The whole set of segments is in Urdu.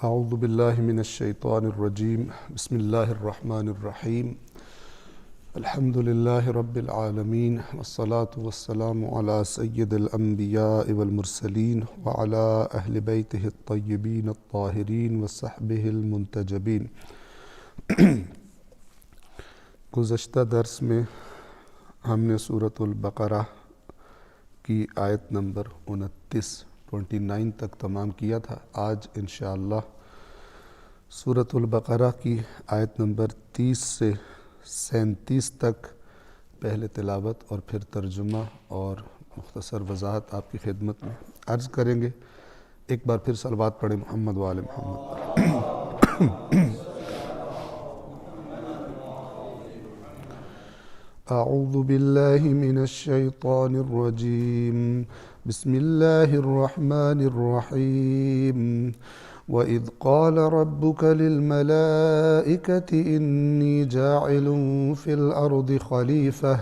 اعوذ باللہ من الشیطان الرجیم بسم اللہ الرحمن الرحیم الحمد للہ رب العالمین والصلاة والسلام علی سید الانبیاء والمرسلین وعلی اہل بیتہ الطیبین الطاہرین وصحبہ المنتجبین۔ گزشتہ درس میں ہم نے سورۃ البقرہ کی آیت نمبر 29 تک تمام کیا تھا۔ آج انشاءاللہ سورۃ البقرہ کی آیت نمبر 30 سے 37 تک پہلے تلاوت اور پھر ترجمہ اور مختصر وضاحت آپ کی خدمت میں عرض کریں گے۔ ایک بار پھر صلوات پڑھیں محمد و آل محمد۔ اعوذ باللہ من الشیطان الرجیم بسم اللہ الرحمن الرحیم وَإِذْ قَالَ رَبُّكَ لِلْمَلَائِكَةِ إِنِّي جَاعِلٌ فِي الْأَرْضِ خَلِيفَةً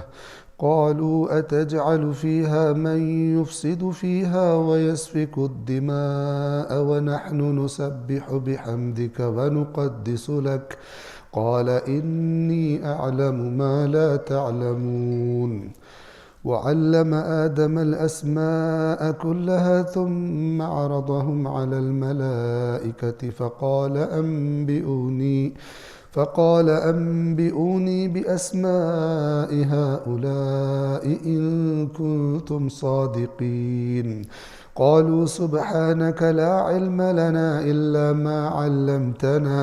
قَالُوا أَتَجْعَلُ فِيهَا مَن يُفْسِدُ فِيهَا وَيَسْفِكُ الدِّمَاءَ وَنَحْنُ نُسَبِّحُ بِحَمْدِكَ وَنُقَدِّسُ لَكَ قَالَ إِنِّي أَعْلَمُ مَا لَا تَعْلَمُونَ وَعَلَّمَ آدَمَ الْأَسْمَاءَ كُلَّهَا ثُمَّ عَرَضَهُمْ عَلَى الْمَلَائِكَةِ فقال أنبئوني بأسماء هؤلاء إن كنتم صادقين قالوا سبحانك لا علم لنا إلا ما علمتنا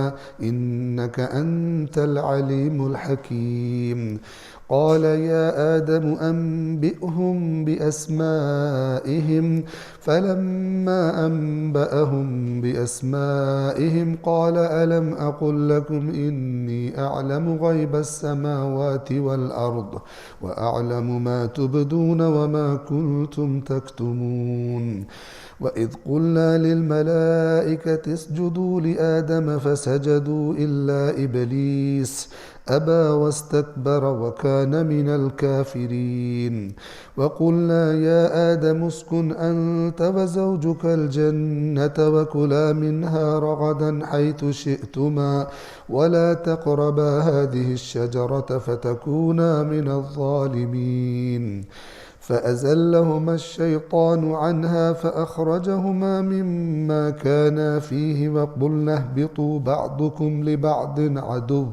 إنك أنت العليم الحكيم قال يا آدم أنبئهم بأسمائهم فلما أنبأهم بأسمائهم قال ألم أقل لكم إني أعلم غيب السماوات والأرض وأعلم ما تبدون وما كنتم تكتمون وَإِذْ قُلْنَا لِلْمَلَائِكَةِ اسْجُدُوا لِآدَمَ فَسَجَدُوا إِلَّا إِبْلِيسَ أَبَى وَاسْتَكْبَرَ وَكَانَ مِنَ الْكَافِرِينَ وَقُلْنَا يَا آدَمُ اسْكُنْ أَنْتَ وَزَوْجُكَ الْجَنَّةَ وَكُلَا مِنْهَا رَغَدًا حَيْثُ شِئْتُمَا وَلَا تَقْرَبَا هَذِهِ الشَّجَرَةَ فَتَكُونَا مِنَ الظَّالِمِينَ فأزلهما الشيطان عنها فأخرجهما مما كانا فيه وقلنا اهبطوا بعضكم لبعض عدو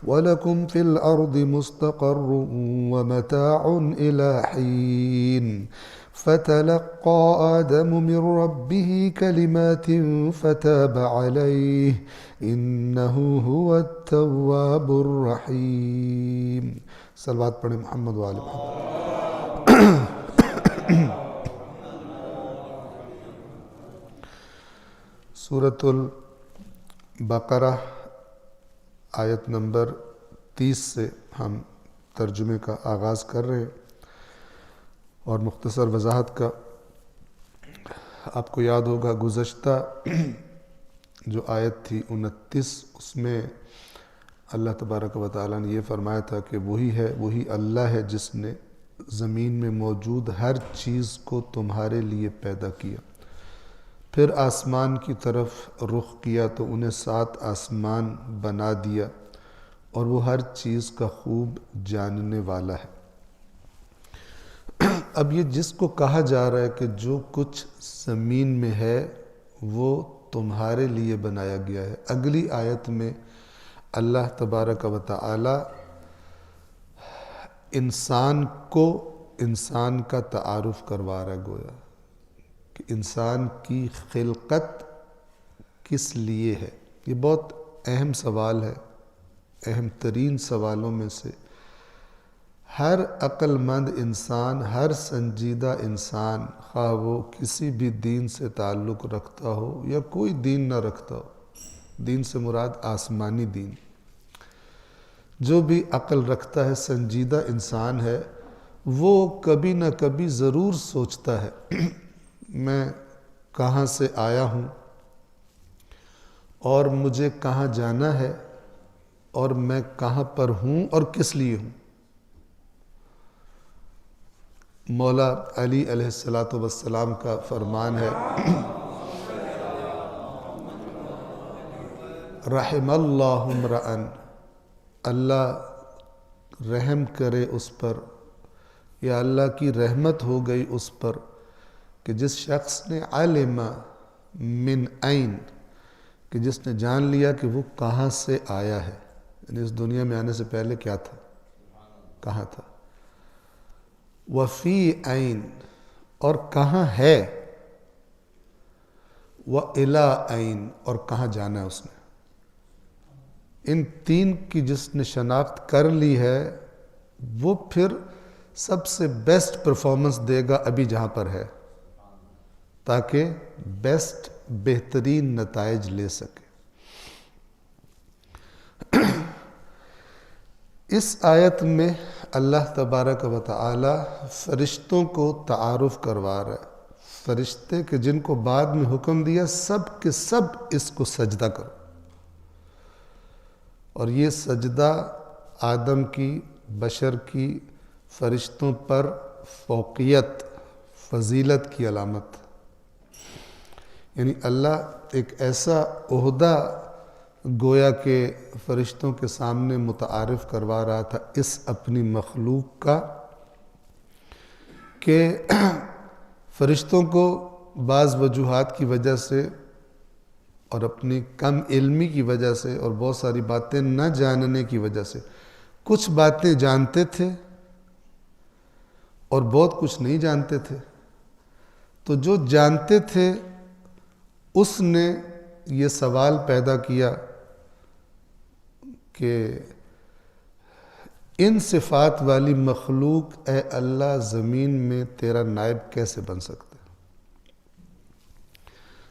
ولكم في الأرض مستقر ومتاع إلى حين فتلقى آدم من ربه كلمات فتاب عليه إنه هو التواب الرحيم۔ صلوات پڑھیں محمد و آل محمد۔ سورۃ البقرہ آیت نمبر 30 سے ہم ترجمے کا آغاز کر رہے ہیں اور مختصر وضاحت کا۔ آپ کو یاد ہوگا گزشتہ جو آیت تھی 29، اس میں اللہ تبارک و تعالیٰ نے یہ فرمایا تھا کہ وہی اللہ ہے جس نے زمین میں موجود ہر چیز کو تمہارے لیے پیدا کیا، پھر آسمان کی طرف رخ کیا تو انہیں 7 آسمان بنا دیا اور وہ ہر چیز کا خوب جاننے والا ہے۔ اب یہ جس کو کہا جا رہا ہے کہ جو کچھ زمین میں ہے وہ تمہارے لیے بنایا گیا ہے، اگلی آیت میں اللہ تبارک و تعالی انسان کا تعارف کروا رہا ہے، گویا کہ انسان کی خلقت کس لیے ہے۔ یہ بہت اہم سوال ہے، اہم ترین سوالوں میں سے۔ ہر عقل مند انسان، ہر سنجیدہ انسان، خواہ وہ کسی بھی دین سے تعلق رکھتا ہو یا کوئی دین نہ رکھتا ہو، دین سے مراد آسمانی دین، جو بھی عقل رکھتا ہے، سنجیدہ انسان ہے، وہ کبھی نہ کبھی ضرور سوچتا ہے میں کہاں سے آیا ہوں اور مجھے کہاں جانا ہے اور میں کہاں پر ہوں اور کس لیے ہوں۔ مولا علی علیہ السلام کا فرمان ہے رحم اللہ امرأن، اللہ رحم کرے اس پر، یا اللہ کی رحمت ہو گئی اس پر کہ جس شخص نے علم من عین، کہ جس نے جان لیا کہ وہ کہاں سے آیا ہے، یعنی اس دنیا میں آنے سے پہلے کیا تھا، کہاں تھا، وفی عین، اور کہاں ہے، وَإِلَىٰ عین، اور کہاں جانا ہے اس نے۔ ان تین کی جس نے شناخت کر لی ہے وہ پھر سب سے بیسٹ پرفارمنس دے گا ابھی جہاں پر ہے، تاکہ بیسٹ بہترین نتائج لے سکے۔ اس آیت میں اللہ تبارک و تعالی فرشتوں کو تعارف کروا رہا ہے، فرشتے کہ جن کو بعد میں حکم دیا سب کے سب اس کو سجدہ کرو، اور یہ سجدہ آدم کی، بشر کی، فرشتوں پر فوقیت، فضیلت کی علامت، یعنی اللہ ایک ایسا عہدہ گویا کہ فرشتوں کے سامنے متعارف کروا رہا تھا اس اپنی مخلوق کا، کہ فرشتوں کو بعض وجوہات کی وجہ سے اور اپنی کم علمی کی وجہ سے اور بہت ساری باتیں نہ جاننے کی وجہ سے کچھ باتیں جانتے تھے اور بہت کچھ نہیں جانتے تھے۔ تو جو جانتے تھے اس نے یہ سوال پیدا کیا کہ ان صفات والی مخلوق اے اللہ زمین میں تیرا نائب کیسے بن سکتے؟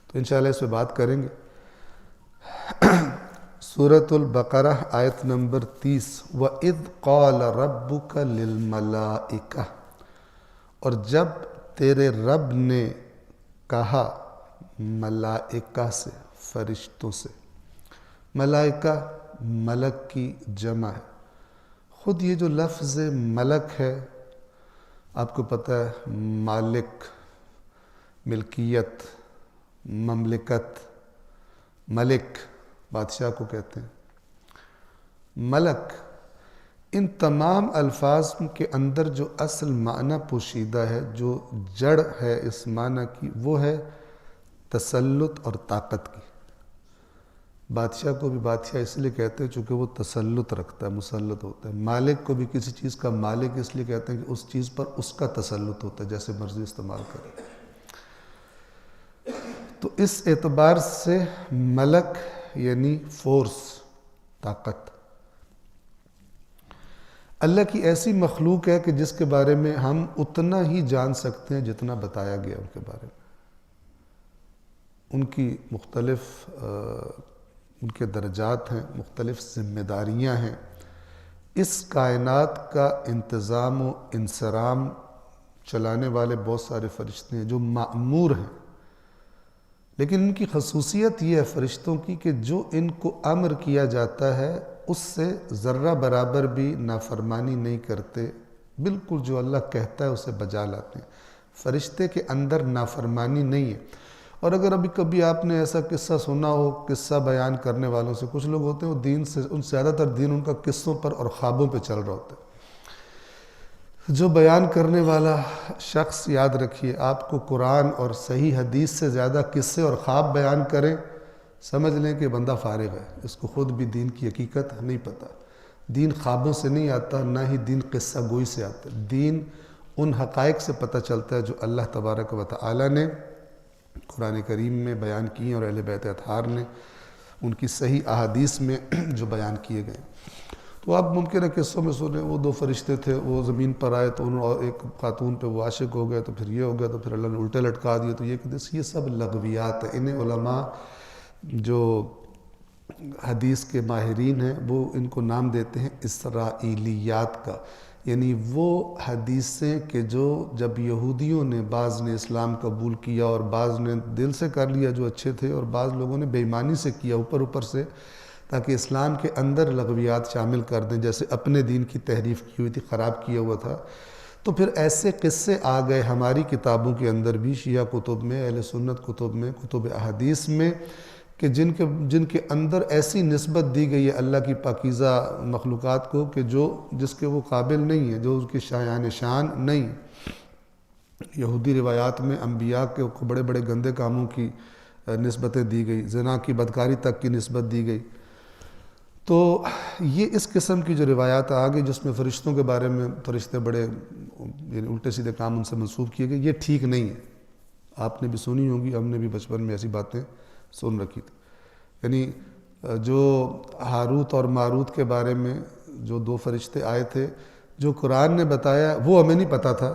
تو انشاءاللہ اس پہ بات کریں گے۔ سورۃ البقرہ آیت نمبر 30، وَإِذْ قَالَ رَبُّكَ لِلْمَلَائِكَةِ، اور جب تیرے رب نے کہا ملائکہ سے، فرشتوں سے۔ ملائکہ ملک کی جمع ہے۔ خود یہ جو لفظ ملک ہے آپ کو پتہ ہے، مالک، ملکیت، مملکت، ملک بادشاہ کو کہتے ہیں، ملک، ان تمام الفاظ کے اندر جو اصل معنی پوشیدہ ہے، جو جڑ ہے اس معنی کی، وہ ہے تسلط اور طاقت کی۔ بادشاہ کو بھی بادشاہ اس لیے کہتے ہیں چونکہ وہ تسلط رکھتا ہے، مسلط ہوتا ہے۔ مالک کو بھی کسی چیز کا مالک اس لیے کہتے ہیں کہ اس چیز پر اس کا تسلط ہوتا ہے، جیسے مرضی استعمال کرے۔ تو اس اعتبار سے ملک یعنی فورس، طاقت۔ اللہ کی ایسی مخلوق ہے کہ جس کے بارے میں ہم اتنا ہی جان سکتے ہیں جتنا بتایا گیا ان کے بارے میں۔ ان کی مختلف ان کے درجات ہیں، مختلف ذمہ داریاں ہیں۔ اس کائنات کا انتظام و انصرام چلانے والے بہت سارے فرشتے ہیں جو مأمور ہیں، لیکن ان کی خصوصیت یہ ہے فرشتوں کی کہ جو ان کو امر کیا جاتا ہے اس سے ذرہ برابر بھی نافرمانی نہیں کرتے، بالکل جو اللہ کہتا ہے اسے بجا لاتے ہیں۔ فرشتے کے اندر نافرمانی نہیں ہے۔ اور اگر ابھی کبھی آپ نے ایسا قصہ سنا ہو، قصہ بیان کرنے والوں سے، کچھ لوگ ہوتے ہیں وہ دین سے، ان زیادہ تر دین ان کا قصوں پر اور خوابوں پہ چل رہا ہوتا ہے۔ جو بیان کرنے والا شخص، یاد رکھیے، آپ کو قرآن اور صحیح حدیث سے زیادہ قصے اور خواب بیان کریں، سمجھ لیں کہ بندہ فارغ ہے، اس کو خود بھی دین کی حقیقت نہیں پتہ۔ دین خوابوں سے نہیں آتا، نہ ہی دین قصہ گوئی سے آتا۔ دین ان حقائق سے پتہ چلتا ہے جو اللہ تبارک و تعالی نے قرآن کریم میں بیان کیے اور اہل بیت اطہار نے ان کی صحیح احادیث میں جو بیان کیے گئے۔ تو آپ ممکن ہے قصوں میں سنیں، وہ دو فرشتے تھے، وہ زمین پر آئے تو انہوں اور ایک خاتون پہ وہ عاشق ہو گئے، تو پھر یہ ہو گیا، تو پھر اللہ نے الٹے لٹکا دیے، تو یہ سب لغویات ہیں۔ انہیں علماء جو حدیث کے ماہرین ہیں وہ ان کو نام دیتے ہیں اسرائیلیات کا، یعنی وہ حدیثیں کہ جو جب یہودیوں نے، بعض نے اسلام قبول کیا اور بعض نے دل سے کر لیا جو اچھے تھے، اور بعض لوگوں نے بے ایمانی سے کیا اوپر سے، تاکہ اسلام کے اندر لغویات شامل کر دیں، جیسے اپنے دین کی تحریف کی ہوئی تھی، خراب کیا ہوا تھا۔ تو پھر ایسے قصے آ گئے ہماری کتابوں کے اندر بھی، شیعہ کتب میں، اہل سنت کتب میں، کتب احادیث میں، کہ جن کے اندر ایسی نسبت دی گئی ہے اللہ کی پاکیزہ مخلوقات کو کہ جس کے وہ قابل نہیں ہے، جو اس کی شایان شان نہیں. یہودی روایات میں انبیاء کے بڑے بڑے گندے کاموں کی نسبتیں دی گئی، زنا کی بدکاری تک کی نسبت دی گئی. تو یہ اس قسم کی جو روایات آ گئی جس میں فرشتوں کے بارے میں فرشتے بڑے یعنی الٹے سیدھے کام ان سے منسوب کیے گئے، یہ ٹھیک نہیں ہے. آپ نے بھی سنی ہوگی، ہم نے بھی بچپن میں ایسی باتیں سن رکھی تھی. یعنی جو ہاروت اور ماروت کے بارے میں جو 2 فرشتے آئے تھے، جو قرآن نے بتایا وہ ہمیں نہیں پتہ تھا،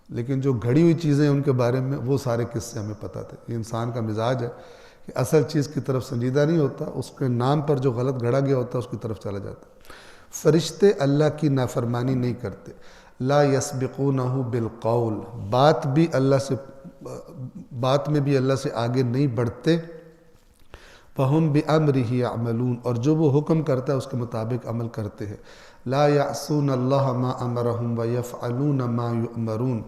لیکن جو گھڑی ہوئی چیزیں ان کے بارے میں وہ سارے قصے ہمیں پتہ تھے. یہ انسان کا مزاج ہے کہ اصل چیز کی طرف سنجیدہ نہیں ہوتا، اس کے نام پر جو غلط گھڑا گیا ہوتا ہے اس کی طرف چلا جاتا. فرشتے اللہ کی نافرمانی نہیں کرتے. لا یسبقونہ بالقول، بات میں بھی اللہ سے آگے نہیں بڑھتے. فہم بامرہ یعملون، اور جو وہ حکم کرتا ہے اس کے مطابق عمل کرتے ہیں. لا یعصون اللہ ما امرہم ویفعلون ما یؤمرون،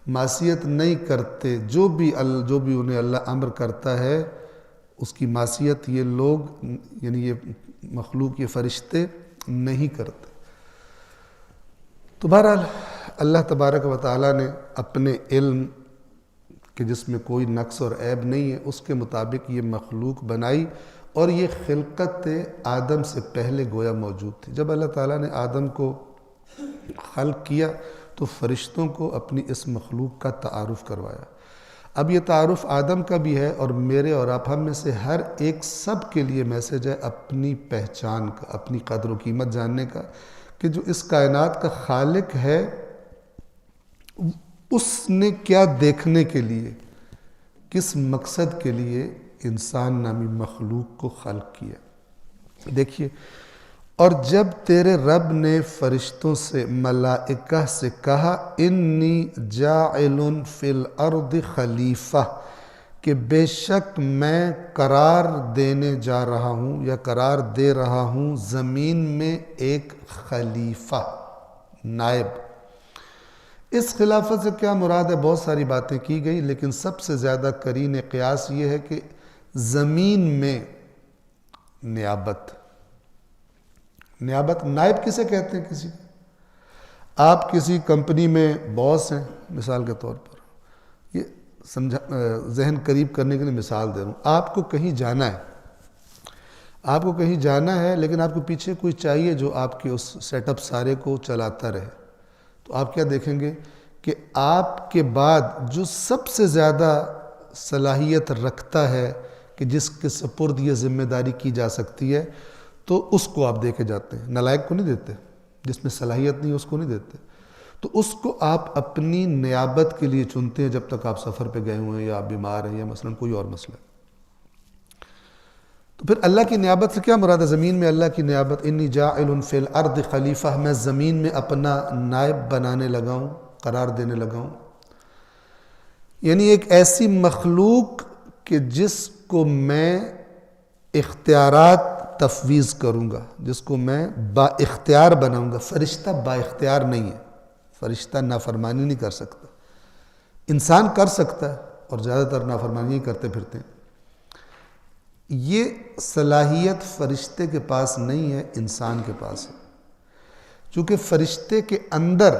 معصیت نہیں کرتے جو بھی انہیں اللہ امر کرتا ہے اس کی معصیت یہ لوگ یعنی یہ مخلوق، یہ فرشتے نہیں کرتے. تو بہرحال اللہ تبارک و تعالیٰ نے اپنے علم کہ جس میں کوئی نقص اور عیب نہیں ہے اس کے مطابق یہ مخلوق بنائی، اور یہ خلقت آدم سے پہلے گویا موجود تھی. جب اللہ تعالیٰ نے آدم کو خلق کیا تو فرشتوں کو اپنی اس مخلوق کا تعارف کروایا. اب یہ تعارف آدم کا بھی ہے اور میرے اور آپ ہم میں سے ہر ایک سب کے لیے میسج ہے اپنی پہچان کا، اپنی قدر و قیمت جاننے کا، کہ جو اس کائنات کا خالق ہے اس نے کیا دیکھنے کے لیے، کس مقصد کے لیے انسان نامی مخلوق کو خلق کیا. دیکھیے، اور جب تیرے رب نے فرشتوں سے، ملائکہ سے کہا انی جاعل فی الارض خلیفہ، کہ بے شک میں قرار دینے جا رہا ہوں یا قرار دے رہا ہوں زمین میں ایک خلیفہ، نائب. اس خلافت سے کیا مراد ہے؟ بہت ساری باتیں کی گئی، لیکن سب سے زیادہ قرین قیاس یہ ہے کہ زمین میں نیابت. نائب کسے کہتے ہیں؟ کسی آپ کسی کمپنی میں باس ہیں مثال کے طور پر، یہ ذہن قریب کرنے کے لیے مثال دے رہا ہوں. آپ کو کہیں جانا ہے لیکن آپ کو پیچھے کوئی چاہیے جو آپ کے اس سیٹ اپ سارے کو چلاتا رہے. تو آپ کیا دیکھیں گے کہ آپ کے بعد جو سب سے زیادہ صلاحیت رکھتا ہے کہ جس کے سپرد یہ ذمہ داری کی جا سکتی ہے تو اس کو آپ دے کے جاتے ہیں. نالائق کو نہیں دیتے، جس میں صلاحیت نہیں اس کو نہیں دیتے. تو اس کو آپ اپنی نیابت کے لیے چنتے ہیں جب تک آپ سفر پہ گئے ہوئے ہیں یا آپ بیمار ہیں یا مثلا کوئی اور مسئلہ. تو پھر اللہ کی نیابت سے کیا مراد ہے؟ زمین میں اللہ کی نیابت. انی جاعل فی الارض خلیفہ، میں زمین میں اپنا نائب بنانے لگا ہوں، قرار دینے لگا ہوں. یعنی ایک ایسی مخلوق کہ جس کو میں اختیارات تفویض کروں گا، جس کو میں با اختیار بناؤں گا. فرشتہ با اختیار نہیں ہے، فرشتہ نافرمانی نہیں کر سکتا. انسان کر سکتا ہے اور زیادہ تر نافرمانی کرتے پھرتے ہیں. یہ صلاحیت فرشتے کے پاس نہیں ہے، انسان کے پاس ہے. چونکہ فرشتے کے اندر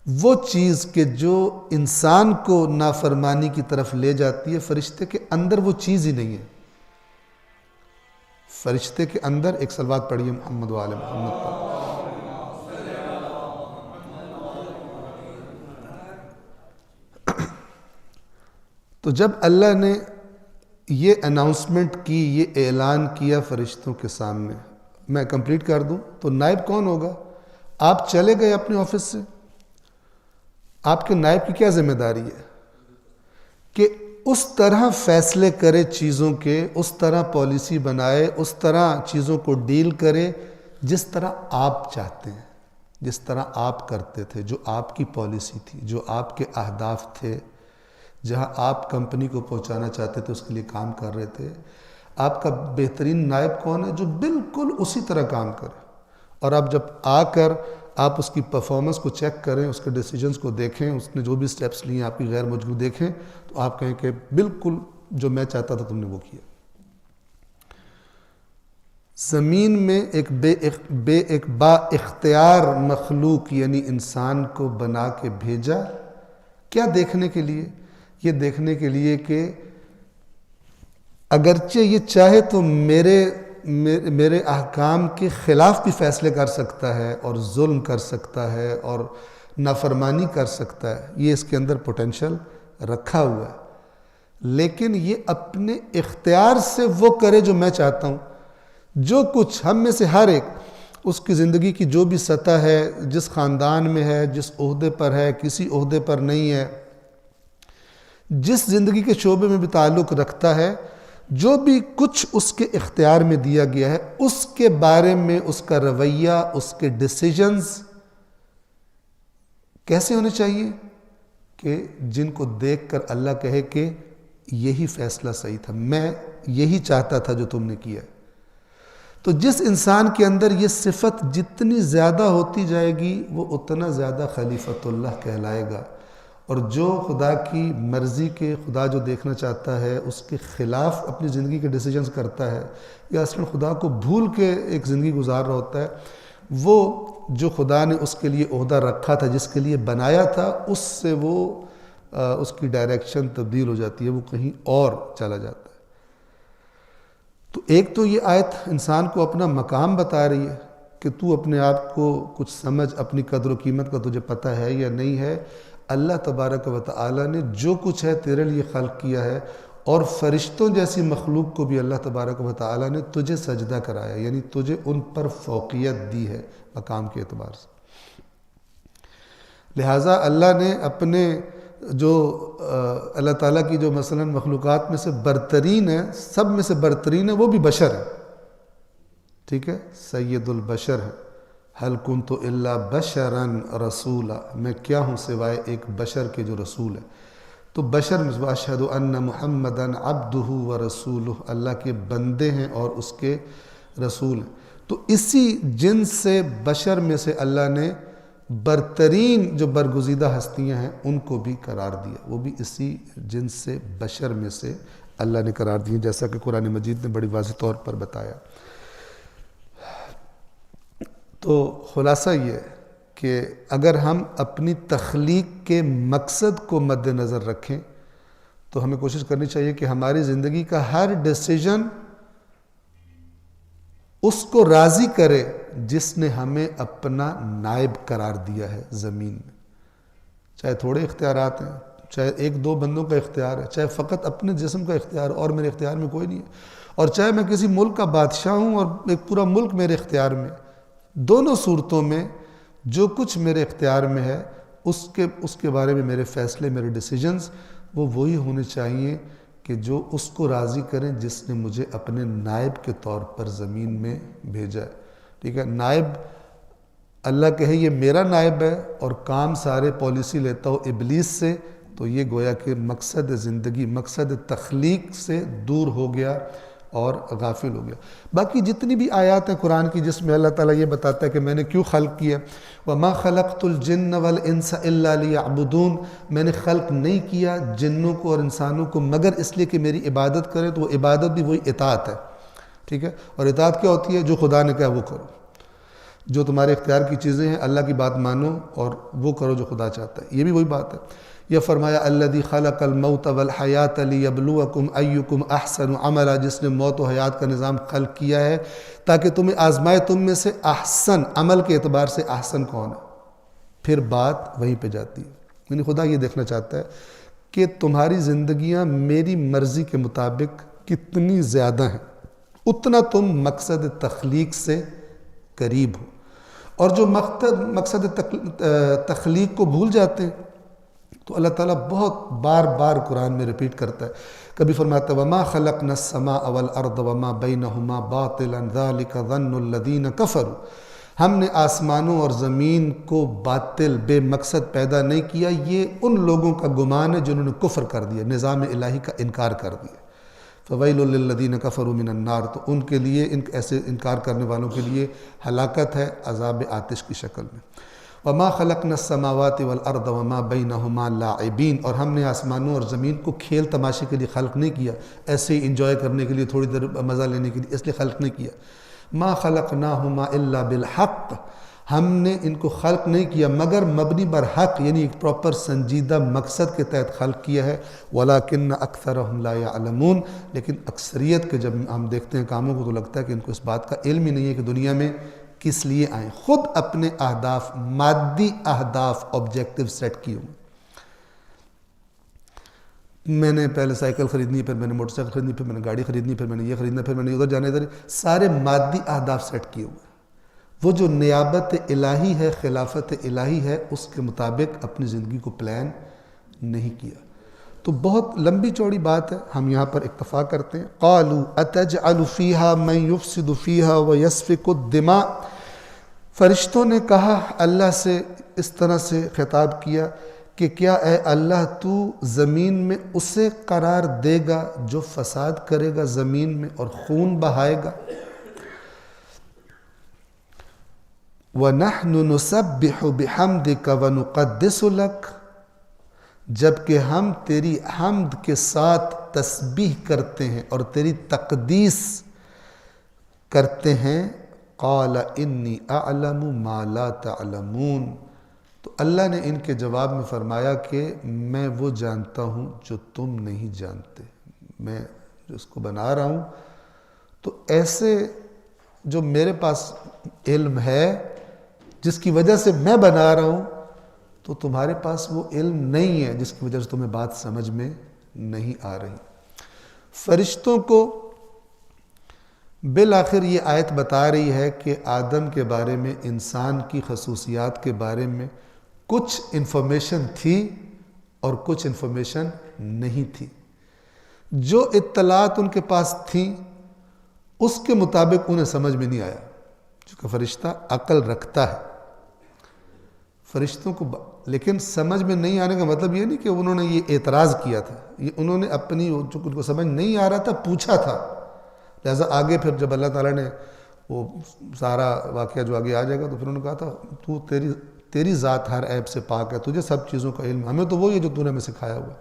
وہ چیز کہ جو انسان کو نافرمانی کی طرف لے جاتی ہے، فرشتے کے اندر وہ چیز ہی نہیں ہے. فرشتے کے اندر ایک صلوات پڑھیے محمد و آل محمد پر. تو جب اللہ نے یہ اناؤنسمنٹ کی، یہ اعلان کیا فرشتوں کے سامنے، میں کمپلیٹ کر دوں تو نائب کون ہوگا؟ آپ چلے گئے اپنے آفس سے، آپ کے نائب کی کیا ذمہ داری ہے کہ اس طرح فیصلے کرے چیزوں کے، اس طرح پالیسی بنائے، اس طرح چیزوں کو ڈیل کرے جس طرح آپ چاہتے ہیں، جس طرح آپ کرتے تھے، جو آپ کی پالیسی تھی، جو آپ کے اہداف تھے، جہاں آپ کمپنی کو پہنچانا چاہتے تھے اس کے لیے کام کر رہے تھے. آپ کا بہترین نائب کون ہے؟ جو بالکل اسی طرح کام کرے. اور آپ جب آ کر آپ اس کی پرفارمنس کو چیک کریں، اس کے ڈیسیجنز کو دیکھیں، اس نے جو بھی سٹیپس لیے آپ کی غیر موجود دیکھیں، تو آپ کہیں کہ بالکل جو میں چاہتا تھا تم نے وہ کیا۔ زمین میں ایک با اختیار مخلوق یعنی انسان کو بنا کے بھیجا، کیا دیکھنے کے لیے؟ یہ دیکھنے کے لیے کہ اگرچہ یہ چاہے تو میرے احکام کے خلاف بھی فیصلے کر سکتا ہے اور ظلم کر سکتا ہے اور نافرمانی کر سکتا ہے، یہ اس کے اندر پوٹینشل رکھا ہوا ہے، لیکن یہ اپنے اختیار سے وہ کرے جو میں چاہتا ہوں۔ جو کچھ ہم میں سے ہر ایک اس کی زندگی کی جو بھی سطح ہے، جس خاندان میں ہے، جس عہدے پر ہے، کسی عہدے پر نہیں ہے، جس زندگی کے شعبے میں بھی تعلق رکھتا ہے، جو بھی کچھ اس کے اختیار میں دیا گیا ہے، اس کے بارے میں اس کا رویہ، اس کے ڈیسیجنز کیسے ہونے چاہیے کہ جن کو دیکھ کر اللہ کہے کہ یہی فیصلہ صحیح تھا، میں یہی چاہتا تھا جو تم نے کیا۔ تو جس انسان کے اندر یہ صفت جتنی زیادہ ہوتی جائے گی وہ اتنا زیادہ خلیفۃ اللہ کہلائے گا، اور جو خدا کی مرضی کے، خدا جو دیکھنا چاہتا ہے اس کے خلاف اپنی زندگی کے ڈیسیجنز کرتا ہے، یا اصلاً خدا کو بھول کے ایک زندگی گزار رہا ہوتا ہے، وہ جو خدا نے اس کے لیے عہدہ رکھا تھا، جس کے لیے بنایا تھا، اس سے وہ اس کی ڈائریکشن تبدیل ہو جاتی ہے، وہ کہیں اور چلا جاتا ہے۔ تو ایک تو یہ آیت انسان کو اپنا مقام بتا رہی ہے کہ تو اپنے آپ کو کچھ سمجھ، اپنی قدر و قیمت کا تجھے پتہ ہے یا نہیں ہے۔ اللہ تبارک و تعالی نے جو کچھ ہے تیرے لیے خلق کیا ہے، اور فرشتوں جیسی مخلوق کو بھی اللہ تبارک و تعالی نے تجھے سجدہ کرایا، یعنی تجھے ان پر فوقیت دی ہے مقام کے اعتبار سے۔ لہٰذا اللہ نے اپنے جو اللہ تعالیٰ کی جو مثلا مخلوقات میں سے برترین ہے، سب میں سے برترین ہے، وہ بھی بشر ہے، ٹھیک ہے، سید البشر ہے۔ حل کنت الا بشرا رسولا، میں کیا ہوں سوائے ایک بشر کے جو رسول ہے۔ تو بشر میں اشہد ان محمدا عبدہ ورسولہ، اللہ کے بندے ہیں اور اس کے رسول ہیں۔ تو اسی جنس سے بشر میں سے اللہ نے برترین جو برگزیدہ ہستیاں ہیں ان کو بھی قرار دیا، وہ بھی اسی جنس سے بشر میں سے اللہ نے قرار دیے، جیسا کہ قرآن مجید نے بڑی واضح طور پر بتایا۔ تو خلاصہ یہ ہے کہ اگر ہم اپنی تخلیق کے مقصد کو مد نظر رکھیں تو ہمیں کوشش کرنی چاہیے کہ ہماری زندگی کا ہر ڈیسیجن اس کو راضی کرے جس نے ہمیں اپنا نائب قرار دیا ہے زمین میں، چاہے تھوڑے اختیارات ہیں، چاہے ایک دو بندوں کا اختیار ہے، چاہے فقط اپنے جسم کا اختیار اور میرے اختیار میں کوئی نہیں ہے، اور چاہے میں کسی ملک کا بادشاہ ہوں اور ایک پورا ملک میرے اختیار میں، دونوں صورتوں میں جو کچھ میرے اختیار میں ہے اس کے بارے میں میرے فیصلے، میرے ڈیسیجنز وہ وہی ہونے چاہیے کہ جو اس کو راضی کریں جس نے مجھے اپنے نائب کے طور پر زمین میں بھیجا ہے، ٹھیک ہے۔ نائب اللہ کہے یہ میرا نائب ہے اور کام سارے پالیسی لیتا ہو ابلیس سے، تو یہ گویا کہ مقصد زندگی، مقصد تخلیق سے دور ہو گیا اور غافل ہو گیا۔ باقی جتنی بھی آیات ہیں قرآن کی جس میں اللہ تعالیٰ یہ بتاتا ہے کہ میں نے کیوں خلق کیا، وَمَا خَلَقْتُ الْجِنَّ وَالْإِنسَ إِلَّا لِيَعْبُدُونَ، میں نے خلق نہیں کیا جنوں کو اور انسانوں کو مگر اس لیے کہ میری عبادت کریں، تو وہ عبادت بھی وہی اطاعت ہے، ٹھیک ہے۔ اور اطاعت کیا ہوتی ہے؟ جو خدا نے کہا وہ کرو، جو تمہارے اختیار کی چیزیں ہیں اللہ کی بات مانو اور وہ کرو جو خدا چاہتا ہے، یہ بھی وہی بات ہے۔ یہ فرمایا الذی خلق الموت والحیات لیبلوکم ایکم احسن عملا، جس نے موت و حیات کا نظام خلق کیا ہے تاکہ تمہیں آزمائے تم میں سے احسن، عمل کے اعتبار سے احسن کون ہے۔ پھر بات وہیں پہ جاتی ہے، یعنی خدا یہ دیکھنا چاہتا ہے کہ تمہاری زندگیاں میری مرضی کے مطابق کتنی زیادہ ہیں، اتنا تم مقصد تخلیق سے قریب ہو۔ اور جو مقصد تخلیق کو بھول جاتے ہیں تو اللہ تعالیٰ بہت بار بار قرآن میں ریپیٹ کرتا ہے، کبھی فرماتا ہے وَمَا خَلَقْنَا السَّمَاءَ وَالْأَرْضَ وَمَا بَيْنَهُمَا بَاطِلًا ذَلِكَ ظَنُّ الَّذِينَ كَفَرُوا، ہم نے آسمانوں اور زمین کو باطل بے مقصد پیدا نہیں کیا، یہ ان لوگوں کا گمان ہے جنہوں نے کفر کر دیا، نظام الہی کا انکار کر دیا۔ فَوَيْلٌ لِّلَّذِينَ كَفَرُوا مِنَ النَّارِ، تو ان کے لیے، ایسے انکار کرنے والوں کے لیے ہلاکت ہے عذاب آتش کی شکل میں۔ وما خلقنا السماوات والارض وما بینہما لاعبین، اور ہم نے آسمانوں اور زمین کو کھیل تماشے کے لیے خلق نہیں کیا، ایسے ہی انجوائے کرنے کے لیے، تھوڑی دیر مزہ لینے کے لیے اس لیے خلق نہیں کیا۔ ما خلقناہما الا بالحق، ہم نے ان کو خلق نہیں کیا مگر مبنی بر حق، یعنی ایک پراپر سنجیدہ مقصد کے تحت خلق کیا ہے۔ وَلَكِنَّ أَكْثَرَهُمْ لَا يَعْلَمُونَ، لیکن اکثریت کے جب ہم دیکھتے ہیں کاموں کو تو لگتا ہے کہ ان کو اس بات کا علم ہی نہیں ہے کہ دنیا میں کس لیے آئیں۔ خود اپنے اہداف، مادی اہداف، آبجیکٹیو سیٹ کیے ہوئے، میں نے پہلے سائیکل خریدنی، پھر میں نے موٹر سائیکل خریدنی، پھر میں نے گاڑی خریدنی، پھر میں نے یہ خریدنا، پھر میں نے ادھر جانا، ادھر، سارے مادی اہداف سیٹ کیے ہوئے۔ وہ جو نیابت الہی ہے، خلافت الہی ہے، اس کے مطابق اپنی زندگی کو پلان نہیں کیا۔ تو بہت لمبی چوڑی بات ہے، ہم یہاں پر اکتفا کرتے ہیں۔ قالوا اتجعل فیہا من یفسد فیہا ویسفک الدماء، فرشتوں نے کہا اللہ سے، اس طرح سے خطاب کیا کہ کیا اے اللہ تو زمین میں اسے قرار دے گا جو فساد کرے گا زمین میں اور خون بہائے گا۔ وَنَحْنُ نُسَبِّحُ بِحَمْدِكَ وَنُقَدِّسُ لَكَ، جبکہ ہم تیری حمد کے ساتھ تسبیح کرتے ہیں اور تیری تقدیس کرتے ہیں۔ قَالَ إِنِّي أَعْلَمُ مَا لَا تَعْلَمُونَ، تو اللہ نے ان کے جواب میں فرمایا کہ میں وہ جانتا ہوں جو تم نہیں جانتے، میں جو اس کو بنا رہا ہوں تو ایسے جو میرے پاس علم ہے جس کی وجہ سے میں بنا رہا ہوں، تو تمہارے پاس وہ علم نہیں ہے جس کی وجہ سے تمہیں بات سمجھ میں نہیں آ رہی۔ فرشتوں کو بالآخر یہ آیت بتا رہی ہے کہ آدم کے بارے میں، انسان کی خصوصیات کے بارے میں کچھ انفارمیشن تھی اور کچھ انفارمیشن نہیں تھی۔ جو اطلاعات ان کے پاس تھیں اس کے مطابق انہیں سمجھ میں نہیں آیا، چونکہ فرشتہ عقل رکھتا ہے، فرشتوں کو لیکن سمجھ میں نہیں آنے کا مطلب یہ نہیں کہ انہوں نے یہ اعتراض کیا تھا، یہ انہوں نے اپنی جو ان کو سمجھ نہیں آ رہا تھا پوچھا تھا، لہٰذا آگے پھر جب اللہ تعالیٰ نے وہ سارا واقعہ جو آگے آ جائے گا تو پھر انہوں نے کہا تھا تو تیری ذات ہر عیب سے پاک ہے، تجھے سب چیزوں کا علم، ہمیں تو وہی ہے جو تو نے ہمیں سکھایا ہوا۔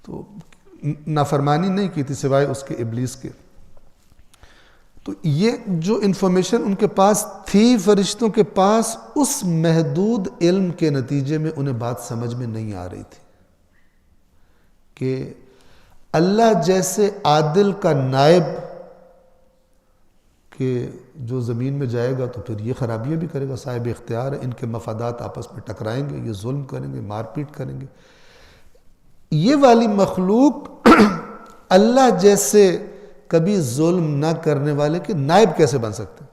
تو نافرمانی نہیں کی تھی سوائے اس کے ابلیس کے۔ تو یہ جو انفارمیشن ان کے پاس تھی فرشتوں کے پاس، اس محدود علم کے نتیجے میں انہیں بات سمجھ میں نہیں آ رہی تھی کہ اللہ جیسے عادل کا نائب کہ جو زمین میں جائے گا تو پھر یہ خرابیاں بھی کرے گا، صاحب اختیار ہے، ان کے مفادات آپس میں ٹکرائیں گے، یہ ظلم کریں گے، مار پیٹ کریں گے، یہ والی مخلوق اللہ جیسے کبھی ظلم نہ کرنے والے کے نائب کیسے بن سکتے؟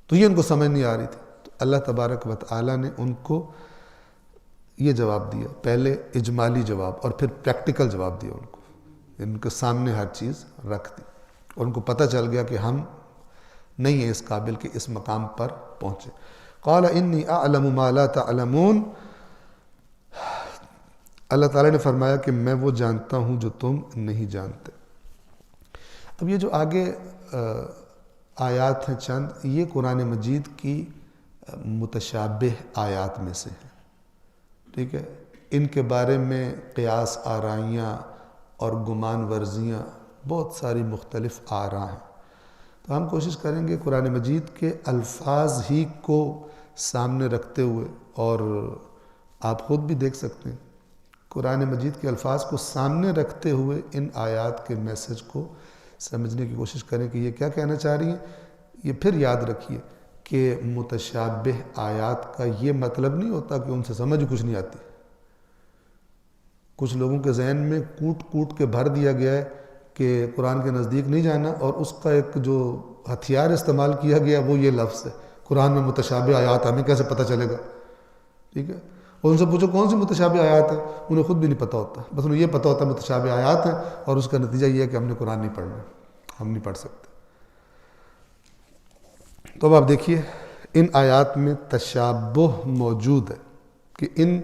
تو یہ ان کو سمجھ نہیں آ رہی تھی۔ تو اللہ تبارک و تعالیٰ نے ان کو یہ جواب دیا، پہلے اجمالی جواب اور پھر پریکٹیکل جواب دیا ان کو، ان کے سامنے ہر چیز رکھ دی اور ان کو پتہ چل گیا کہ ہم نہیں ہیں اس قابل کہ اس مقام پر پہنچے۔ قال انی اعلم ما لا تعلمون، اللہ تعالیٰ نے فرمایا کہ میں وہ جانتا ہوں جو تم نہیں جانتے۔ اب یہ جو آگے آیات ہیں چند، یہ قرآن مجید کی متشابہ آیات میں سے ہیں، ٹھیک ہے، ان کے بارے میں قیاس آرائیاں اور گمان ورزیاں بہت ساری مختلف آراء ہیں۔ تو ہم کوشش کریں گے قرآن مجید کے الفاظ ہی کو سامنے رکھتے ہوئے، اور آپ خود بھی دیکھ سکتے ہیں قرآن مجید کے الفاظ کو سامنے رکھتے ہوئے ان آیات کے میسج کو سمجھنے کی کوشش کریں کہ یہ کیا کہنا چاہ رہی ہیں۔ یہ پھر یاد رکھیے کہ متشابہ آیات کا یہ مطلب نہیں ہوتا کہ ان سے سمجھ کچھ نہیں آتی۔ کچھ لوگوں کے ذہن میں کوٹ کوٹ کے بھر دیا گیا ہے کہ قرآن کے نزدیک نہیں جانا، اور اس کا ایک جو ہتھیار استعمال کیا گیا وہ یہ لفظ ہے، قرآن میں متشابہ آیات، ہمیں کیسے پتہ چلے گا؟ ٹھیک ہے، اور ان سے پوچھو کون سی متشابہ آیات ہیں، انہیں خود بھی نہیں پتہ ہوتا، بس انہیں یہ پتہ ہوتا ہے متشابہ آیات ہیں، اور اس کا نتیجہ یہ ہے کہ ہم نے قرآن نہیں پڑھنا، ہم نہیں پڑھ سکتے۔ تو اب آپ دیکھیے ان آیات میں تشابہ موجود ہے کہ ان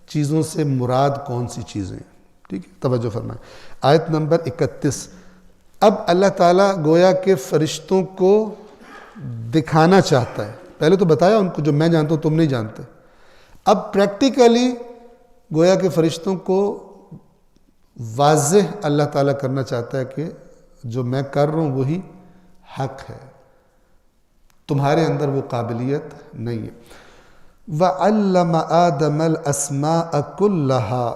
چیزوں سے مراد کون سی چیزیں ہیں، ٹھیک ہے، توجہ فرمائیں۔ آیت نمبر 31، اب اللہ تعالیٰ گویا کہ فرشتوں کو دکھانا چاہتا ہے. پہلے تو بتایا ان کو جو میں جانتا ہوں تم نہیں جانتے. اب پریکٹیکلی گویا کہ فرشتوں کو واضح اللہ تعالیٰ کرنا چاہتا ہے کہ جو میں کر رہا ہوں وہی حق ہے, تمہارے اندر وہ قابلیت نہیں ہے. وَعَلَّمَ آدَمَ الْأَسْمَاءَ كُلَّهَا,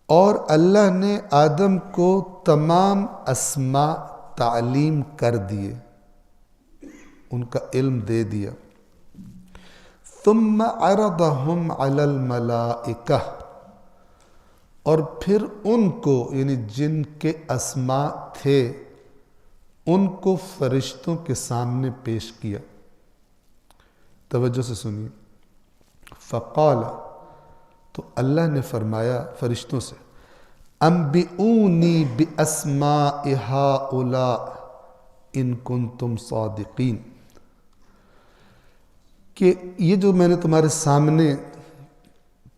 اور اللہ نے آدم کو تمام اسماء تعلیم کر دیے, ان کا علم دے دیا. ثُمَّ عَرَضَهُمْ عَلَى الْمَلَائِكَةِ, اور پھر ان کو یعنی جن کے اسماء تھے ان کو فرشتوں کے سامنے پیش کیا. توجہ سے سنیے. فقال, تو اللہ نے فرمایا فرشتوں سے, انبئونی باسماء ہؤلاء ان کنتم صادقین, کہ یہ جو میں نے تمہارے سامنے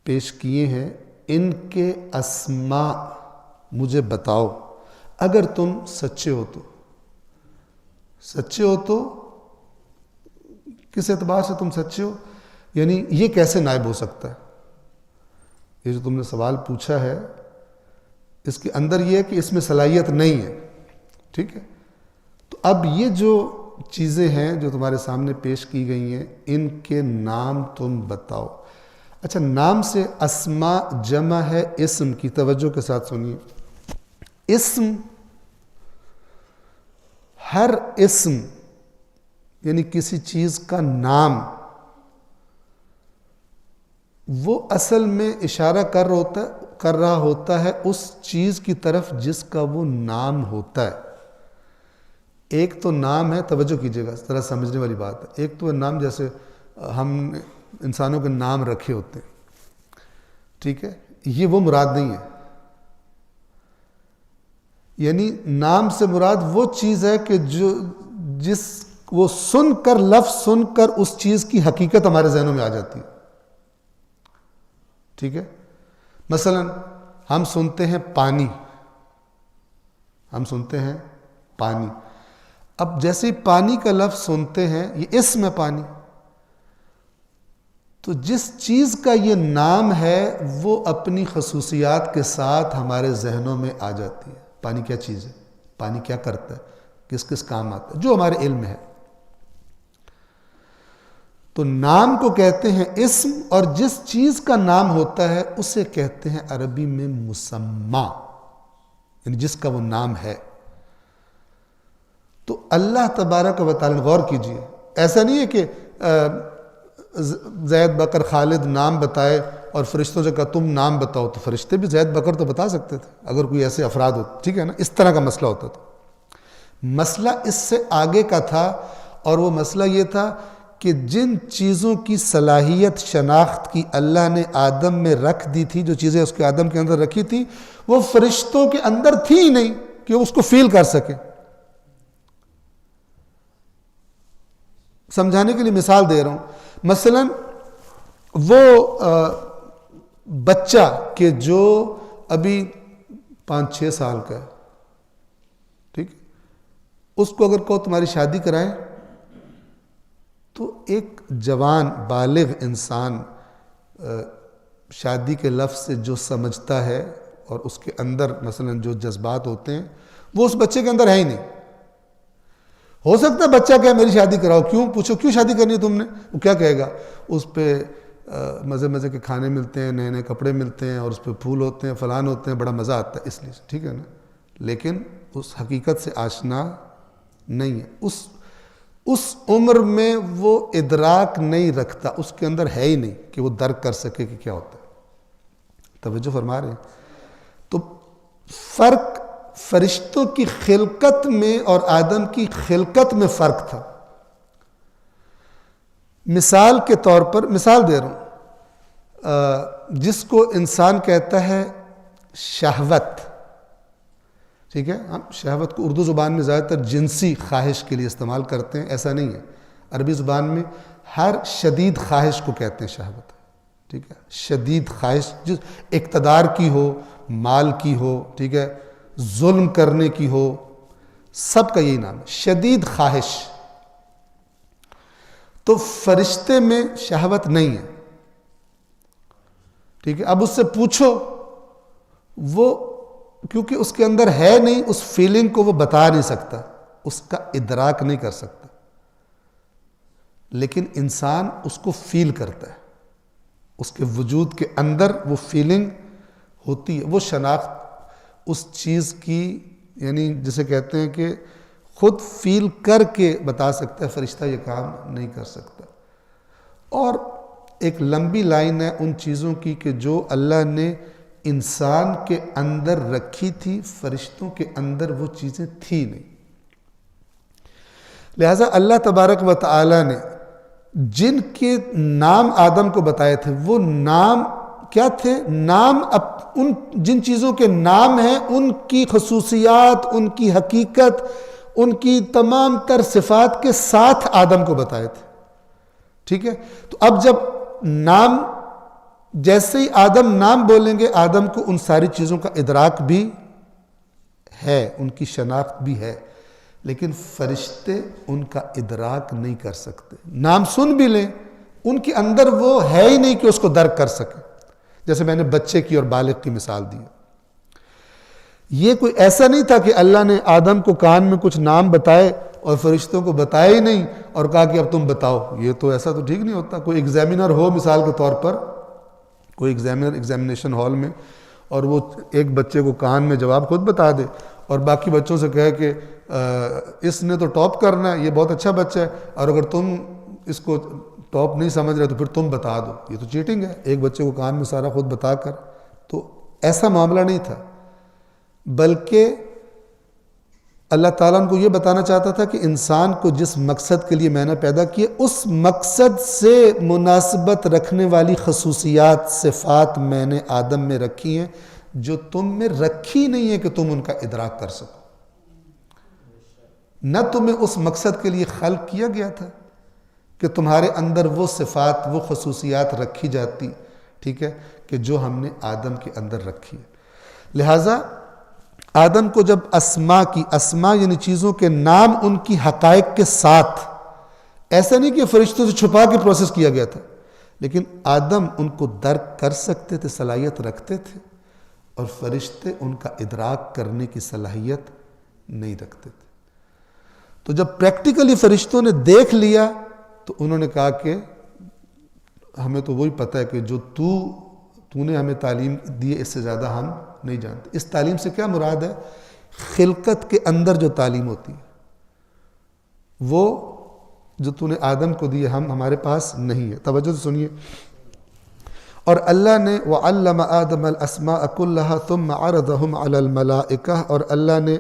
پیش کیے ہیں ان کے اسماء مجھے بتاؤ اگر تم سچے ہو تو. سچے ہو تو کس اعتبار سے تم سچے ہو؟ یعنی یہ کیسے نائب ہو سکتا ہے؟ یہ جو تم نے سوال پوچھا ہے اس کے اندر یہ ہے کہ اس میں صلاحیت نہیں ہے. ٹھیک ہے, تو اب یہ جو چیزیں ہیں جو تمہارے سامنے پیش کی گئی ہیں ان کے نام تم بتاؤ. اچھا, نام سے اسماء جمع ہے اسم کی. توجہ کے ساتھ سنیے. اسم, ہر اسم یعنی کسی چیز کا نام وہ اصل میں اشارہ کر رہا ہوتا ہے اس چیز کی طرف جس کا وہ نام ہوتا ہے. ایک تو نام ہے, توجہ کیجئے گا, ذرا سمجھنے والی بات ہے. ایک تو نام جیسے ہم انسانوں کے نام رکھے ہوتے ہیں, ٹھیک ہے, یہ وہ مراد نہیں ہے. یعنی نام سے مراد وہ چیز ہے کہ وہ سن کر, لفظ سن کر اس چیز کی حقیقت ہمارے ذہنوں میں آ جاتی ہے. ٹھیک ہے, مثلا ہم سنتے ہیں پانی, ہم سنتے ہیں پانی. اب جیسے پانی کا لفظ سنتے ہیں, یہ اسم ہے پانی, تو جس چیز کا یہ نام ہے وہ اپنی خصوصیات کے ساتھ ہمارے ذہنوں میں آ جاتی ہے. پانی کیا چیز ہے, پانی کیا کرتا ہے, کس کس کام آتا ہے, جو ہمارے علم میں ہے. تو نام کو کہتے ہیں اسم, اور جس چیز کا نام ہوتا ہے اسے کہتے ہیں عربی میں مسمی, یعنی جس کا وہ نام ہے. تو اللہ تبارک و تعالی, غور کیجئے, ایسا نہیں ہے کہ زید بکر خالد نام بتائے اور فرشتوں سے کہا تم نام بتاؤ, تو فرشتے بھی زید بکر تو بتا سکتے تھے اگر کوئی ایسے افراد ہوتے. ٹھیک ہے نا, اس طرح کا مسئلہ ہوتا تھا. مسئلہ اس سے آگے کا تھا, اور وہ مسئلہ یہ تھا کہ جن چیزوں کی صلاحیت شناخت کی اللہ نے آدم میں رکھ دی تھی, جو چیزیں اس کے آدم کے اندر رکھی تھی, وہ فرشتوں کے اندر تھی ہی نہیں کہ وہ اس کو فیل کر سکے. سمجھانے کے لیے مثال دے رہا ہوں. مثلا وہ بچہ کہ جو ابھی 5-6 سال کا ہے, ٹھیک, اس کو اگر کہو تمہاری شادی کرائیں, تو ایک جوان بالغ انسان شادی کے لفظ سے جو سمجھتا ہے اور اس کے اندر مثلا جو جذبات ہوتے ہیں وہ اس بچے کے اندر ہے ہی نہیں. ہو سکتا ہے بچہ کہے میری شادی کراؤ, کیوں پوچھو کیوں شادی کرنی ہے تم نے, وہ کیا کہے گا, اس پہ مزے مزے کے کھانے ملتے ہیں, نئے نئے کپڑے ملتے ہیں, اور اس پہ پھول ہوتے ہیں, فلان ہوتے ہیں, بڑا مزہ آتا ہے اس لیے. ٹھیک ہے نا, لیکن اس حقیقت سے آشنا نہیں ہے. اس عمر میں وہ ادراک نہیں رکھتا, اس کے اندر ہے ہی نہیں کہ وہ درک کر سکے کہ کیا ہوتا ہے. توجہ فرما رہے ہیں. تو فرق فرشتوں کی خلقت میں اور آدم کی خلقت میں فرق تھا. مثال کے طور پر مثال دے رہا ہوں, جس کو انسان کہتا ہے شہوت, ٹھیک ہے, ہم شہوت کو اردو زبان میں زیادہ تر جنسی خواہش کے لیے استعمال کرتے ہیں, ایسا نہیں ہے. عربی زبان میں ہر شدید خواہش کو کہتے ہیں شہوت. ٹھیک ہے, شدید خواہش جس اقتدار کی ہو, مال کی ہو, ٹھیک ہے, ظلم کرنے کی ہو, سب کا یہی نام ہے شدید خواہش. تو فرشتے میں شہوت نہیں ہے، ٹھیک ہے. اب اس سے پوچھو، وہ کیونکہ اس کے اندر ہے نہیں، اس فیلنگ کو وہ بتا نہیں سکتا، اس کا ادراک نہیں کر سکتا، لیکن انسان اس کو فیل کرتا ہے، اس کے وجود کے اندر وہ فیلنگ ہوتی ہے، وہ شناخت اس چیز کی، یعنی جسے کہتے ہیں کہ خود فیل کر کے بتا سکتا ہے. فرشتہ یہ کام نہیں کر سکتا. اور ایک لمبی لائن ہے ان چیزوں کی کہ جو اللہ نے انسان کے اندر رکھی تھی، فرشتوں کے اندر وہ چیزیں تھی نہیں. لہٰذا اللہ تبارک و تعالی نے جن کے نام آدم کو بتائے تھے، وہ نام کیا تھے؟ نام ان جن چیزوں کے نام ہیں ان کی خصوصیات، ان کی حقیقت، ان کی تمام تر صفات کے ساتھ آدم کو بتائے تھے. ٹھیک ہے. تو اب جب نام، جیسے ہی آدم نام بولیں گے، آدم کو ان ساری چیزوں کا ادراک بھی ہے، ان کی شناخت بھی ہے، لیکن فرشتے ان کا ادراک نہیں کر سکتے. نام سن بھی لیں، ان کے اندر وہ ہے ہی نہیں کہ اس کو درک کر سکے. جیسے میں نے بچے کی اور بالغ کی مثال دی. یہ کوئی ایسا نہیں تھا کہ اللہ نے آدم کو کان میں کچھ نام بتائے اور فرشتوں کو بتایا ہی نہیں اور کہا کہ اب تم بتاؤ. یہ تو ایسا تو ٹھیک نہیں ہوتا. کوئی ایگزامینر ہو مثال کے طور پر، کوئی ایگزامینیشن ہال میں، اور وہ ایک بچے کو کان میں جواب خود بتا دے اور باقی بچوں سے کہے کہ اس نے تو ٹاپ کرنا ہے، یہ بہت اچھا بچہ ہے، اور اگر تم اس کو ٹاپ نہیں سمجھ رہے تو پھر تم بتا دو. یہ تو چیٹنگ ہے. ایک بچے کو کان میں سارا خود بتا کر. تو ایسا معاملہ نہیں تھا، بلکہ اللہ تعالیٰ ان کو یہ بتانا چاہتا تھا کہ انسان کو جس مقصد کے لیے میں نے پیدا کیا، اس مقصد سے مناسبت رکھنے والی خصوصیات، صفات میں نے آدم میں رکھی ہیں جو تم میں رکھی نہیں ہے کہ تم ان کا ادراک کر سکو. نہ تمہیں اس مقصد کے لیے خلق کیا گیا تھا کہ تمہارے اندر وہ صفات، وہ خصوصیات رکھی جاتی، ٹھیک ہے، کہ جو ہم نے آدم کے اندر رکھی ہے. لہٰذا آدم کو جب اسما یعنی چیزوں کے نام ان کی حقائق کے ساتھ، ایسا نہیں کہ فرشتوں سے چھپا کے پروسیس کیا گیا تھا، لیکن آدم ان کو درک کر سکتے تھے، صلاحیت رکھتے تھے، اور فرشتے ان کا ادراک کرنے کی صلاحیت نہیں رکھتے تھے. تو جب پریکٹیکلی فرشتوں نے دیکھ لیا تو انہوں نے کہا کہ ہمیں تو وہی پتہ ہے کہ جو تو نے ہمیں تعلیم دی ہے، اس سے زیادہ ہم نہیں جانتے. اس تعلیم سے کیا مراد ہے؟ خلقت کے اندر جو تعلیم ہوتی ہے، وہ جو تو نے آدم کو دی ہے، ہمارے پاس نہیں ہے. توجہ سے سنیے. اور اللہ نے وَعَلَّمَ آدَمَ الْأَسْمَاءَ كُلَّهَا ثُمَّ عَرَضَهُمْ عَلَى الْمَلَائِكَةِ، اور اللہ نے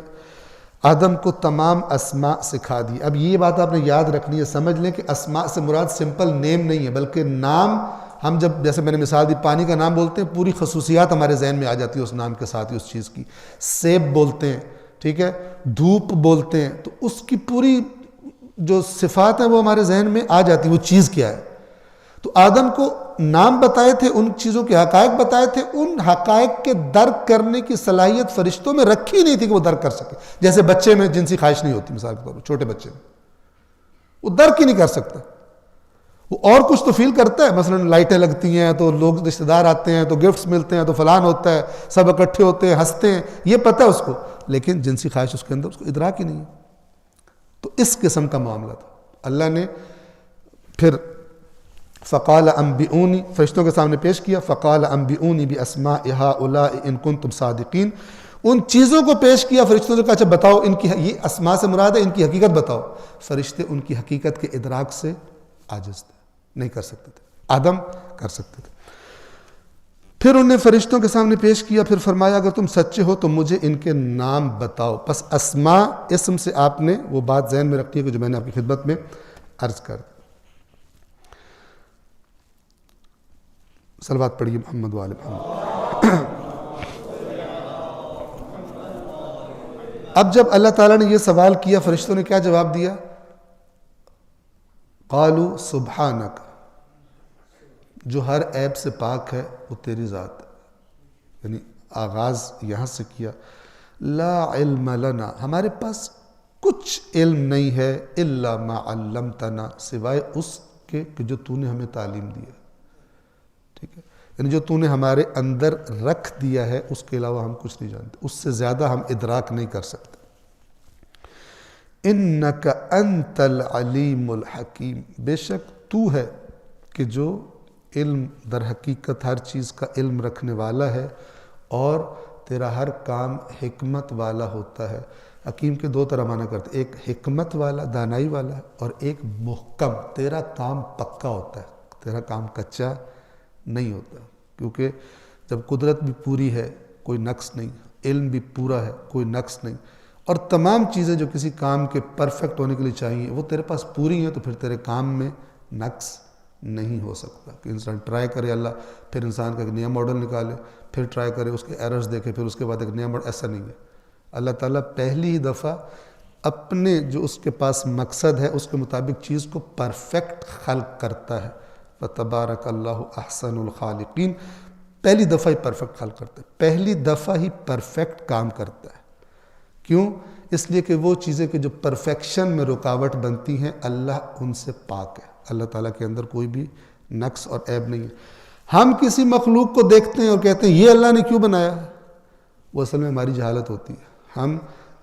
آدم کو تمام اسماء سکھا دی. اب یہ بات آپ نے یاد رکھنی ہے، سمجھ لیں کہ اسماء سے مراد سمپل نیم نہیں ہے، بلکہ نام. ہم جب جیسے میں نے مثال دی، پانی کا نام بولتے ہیں، پوری خصوصیات ہمارے ذہن میں آ جاتی ہے اس نام کے ساتھ ہی اس چیز کی. سیب بولتے ہیں، ٹھیک ہے، دھوپ بولتے ہیں، تو اس کی پوری جو صفات ہیں وہ ہمارے ذہن میں آ جاتی ہے، وہ چیز کیا ہے. تو آدم کو نام بتائے تھے، ان چیزوں کے حقائق بتائے تھے، ان حقائق کے درک کرنے کی صلاحیت فرشتوں میں رکھی نہیں تھی کہ وہ درک کر سکے. جیسے بچے میں جنسی خواہش نہیں ہوتی مثال کے طور پر، چھوٹے بچے میں وہ درک ہی نہیں کر سکتا. وہ اور کچھ تو فیل کرتا ہے، مثلا لائٹیں لگتی ہیں تو لوگ رشتہ دار آتے ہیں تو گفٹس ملتے ہیں تو فلان ہوتا ہے، سب اکٹھے ہوتے ہیں، ہنستے ہیں، یہ پتہ ہے اس کو، لیکن جنسی خواہش اس کے اندر، اس کو ادراک ہی نہیں ہے. تو اس قسم کا معاملہ تھا. اللہ نے پھر فقال انبئونی، فرشتوں کے سامنے پیش کیا، فقال انبئونی باسماء هؤلاء ان کنتم صادقین. ان چیزوں کو پیش کیا فرشتوں سے کہا اچھا بتاؤ ان کی، یہ اسماء سے مراد ہے ان کی حقیقت بتاؤ. فرشتے ان کی حقیقت کے ادراک سے عاجز تھے، نہیں کر سکتے تھے. آدم کر سکتے تھے. پھر انہیں فرشتوں کے سامنے پیش کیا، پھر فرمایا اگر تم سچے ہو تو مجھے ان کے نام بتاؤ. پس اسماء اسم سے آپ نے وہ بات ذہن میں رکھی ہے کہ جو میں نے آپ کی خدمت میں عرض کر دی. صلوات پڑھیے محمد وآل محمد. اب جب اللہ تعالیٰ نے یہ سوال کیا، فرشتوں نے کیا جواب دیا؟ قالوا سبحانک، جو ہر عیب سے پاک ہے وہ تیری ذات ہے. یعنی آغاز یہاں سے کیا، لا علم لنا، ہمارے پاس کچھ علم نہیں ہے، الا ما علمتنا، سوائے اس کے کہ جو تو نے ہمیں تعلیم دی ہے. ٹھیک ہے, یعنی جو تو نے ہمارے اندر رکھ دیا ہے اس کے علاوہ ہم کچھ نہیں جانتے, اس سے زیادہ ہم ادراک نہیں کر سکتے. انک انت العلیم الحکیم, بے شک تو ہے کہ جو علم در حقیقت ہر چیز کا علم رکھنے والا ہے اور تیرا ہر کام حکمت والا ہوتا ہے. حکیم کے دو طرح معنی کرتے, ایک حکمت والا دانائی والا اور ایک محکم, تیرا کام پکا ہوتا ہے, تیرا کام کچا نہیں ہوتا. کیونکہ جب قدرت بھی پوری ہے کوئی نقص نہیں, علم بھی پورا ہے کوئی نقص نہیں, اور تمام چیزیں جو کسی کام کے پرفیکٹ ہونے کے لیے چاہیے وہ تیرے پاس پوری ہیں, تو پھر تیرے کام میں نقص نہیں ہو سکتا. کہ انسان ٹرائی کرے اللہ, پھر انسان کا ایک نیا ماڈل نکالے, پھر ٹرائی کرے اس کے ایررز دیکھے, پھر اس کے بعد ایک نیا ماڈل, ایسا نہیں ہے. اللہ تعالیٰ پہلی ہی دفعہ اپنے جو اس کے پاس مقصد ہے اس کے مطابق چیز کو پرفیکٹ خلق کرتا ہے. فَتَبَارَكَ اللَّهُ أَحْسَنُ الْخَالِقِينَ, پہلی دفعہ ہی پرفیکٹ خلق کرتا ہے, پہلی دفعہ ہی پرفیکٹ کام کرتا ہے. کیوں؟ اس لیے کہ وہ چیزیں کہ جو پرفیکشن میں رکاوٹ بنتی ہیں اللہ ان سے پاک ہے. اللہ تعالیٰ کے اندر کوئی بھی نقص اور عیب نہیں ہے. ہم کسی مخلوق کو دیکھتے ہیں اور کہتے ہیں یہ اللہ نے کیوں بنایا, وہ اصل میں ہماری جہالت ہوتی ہے. ہم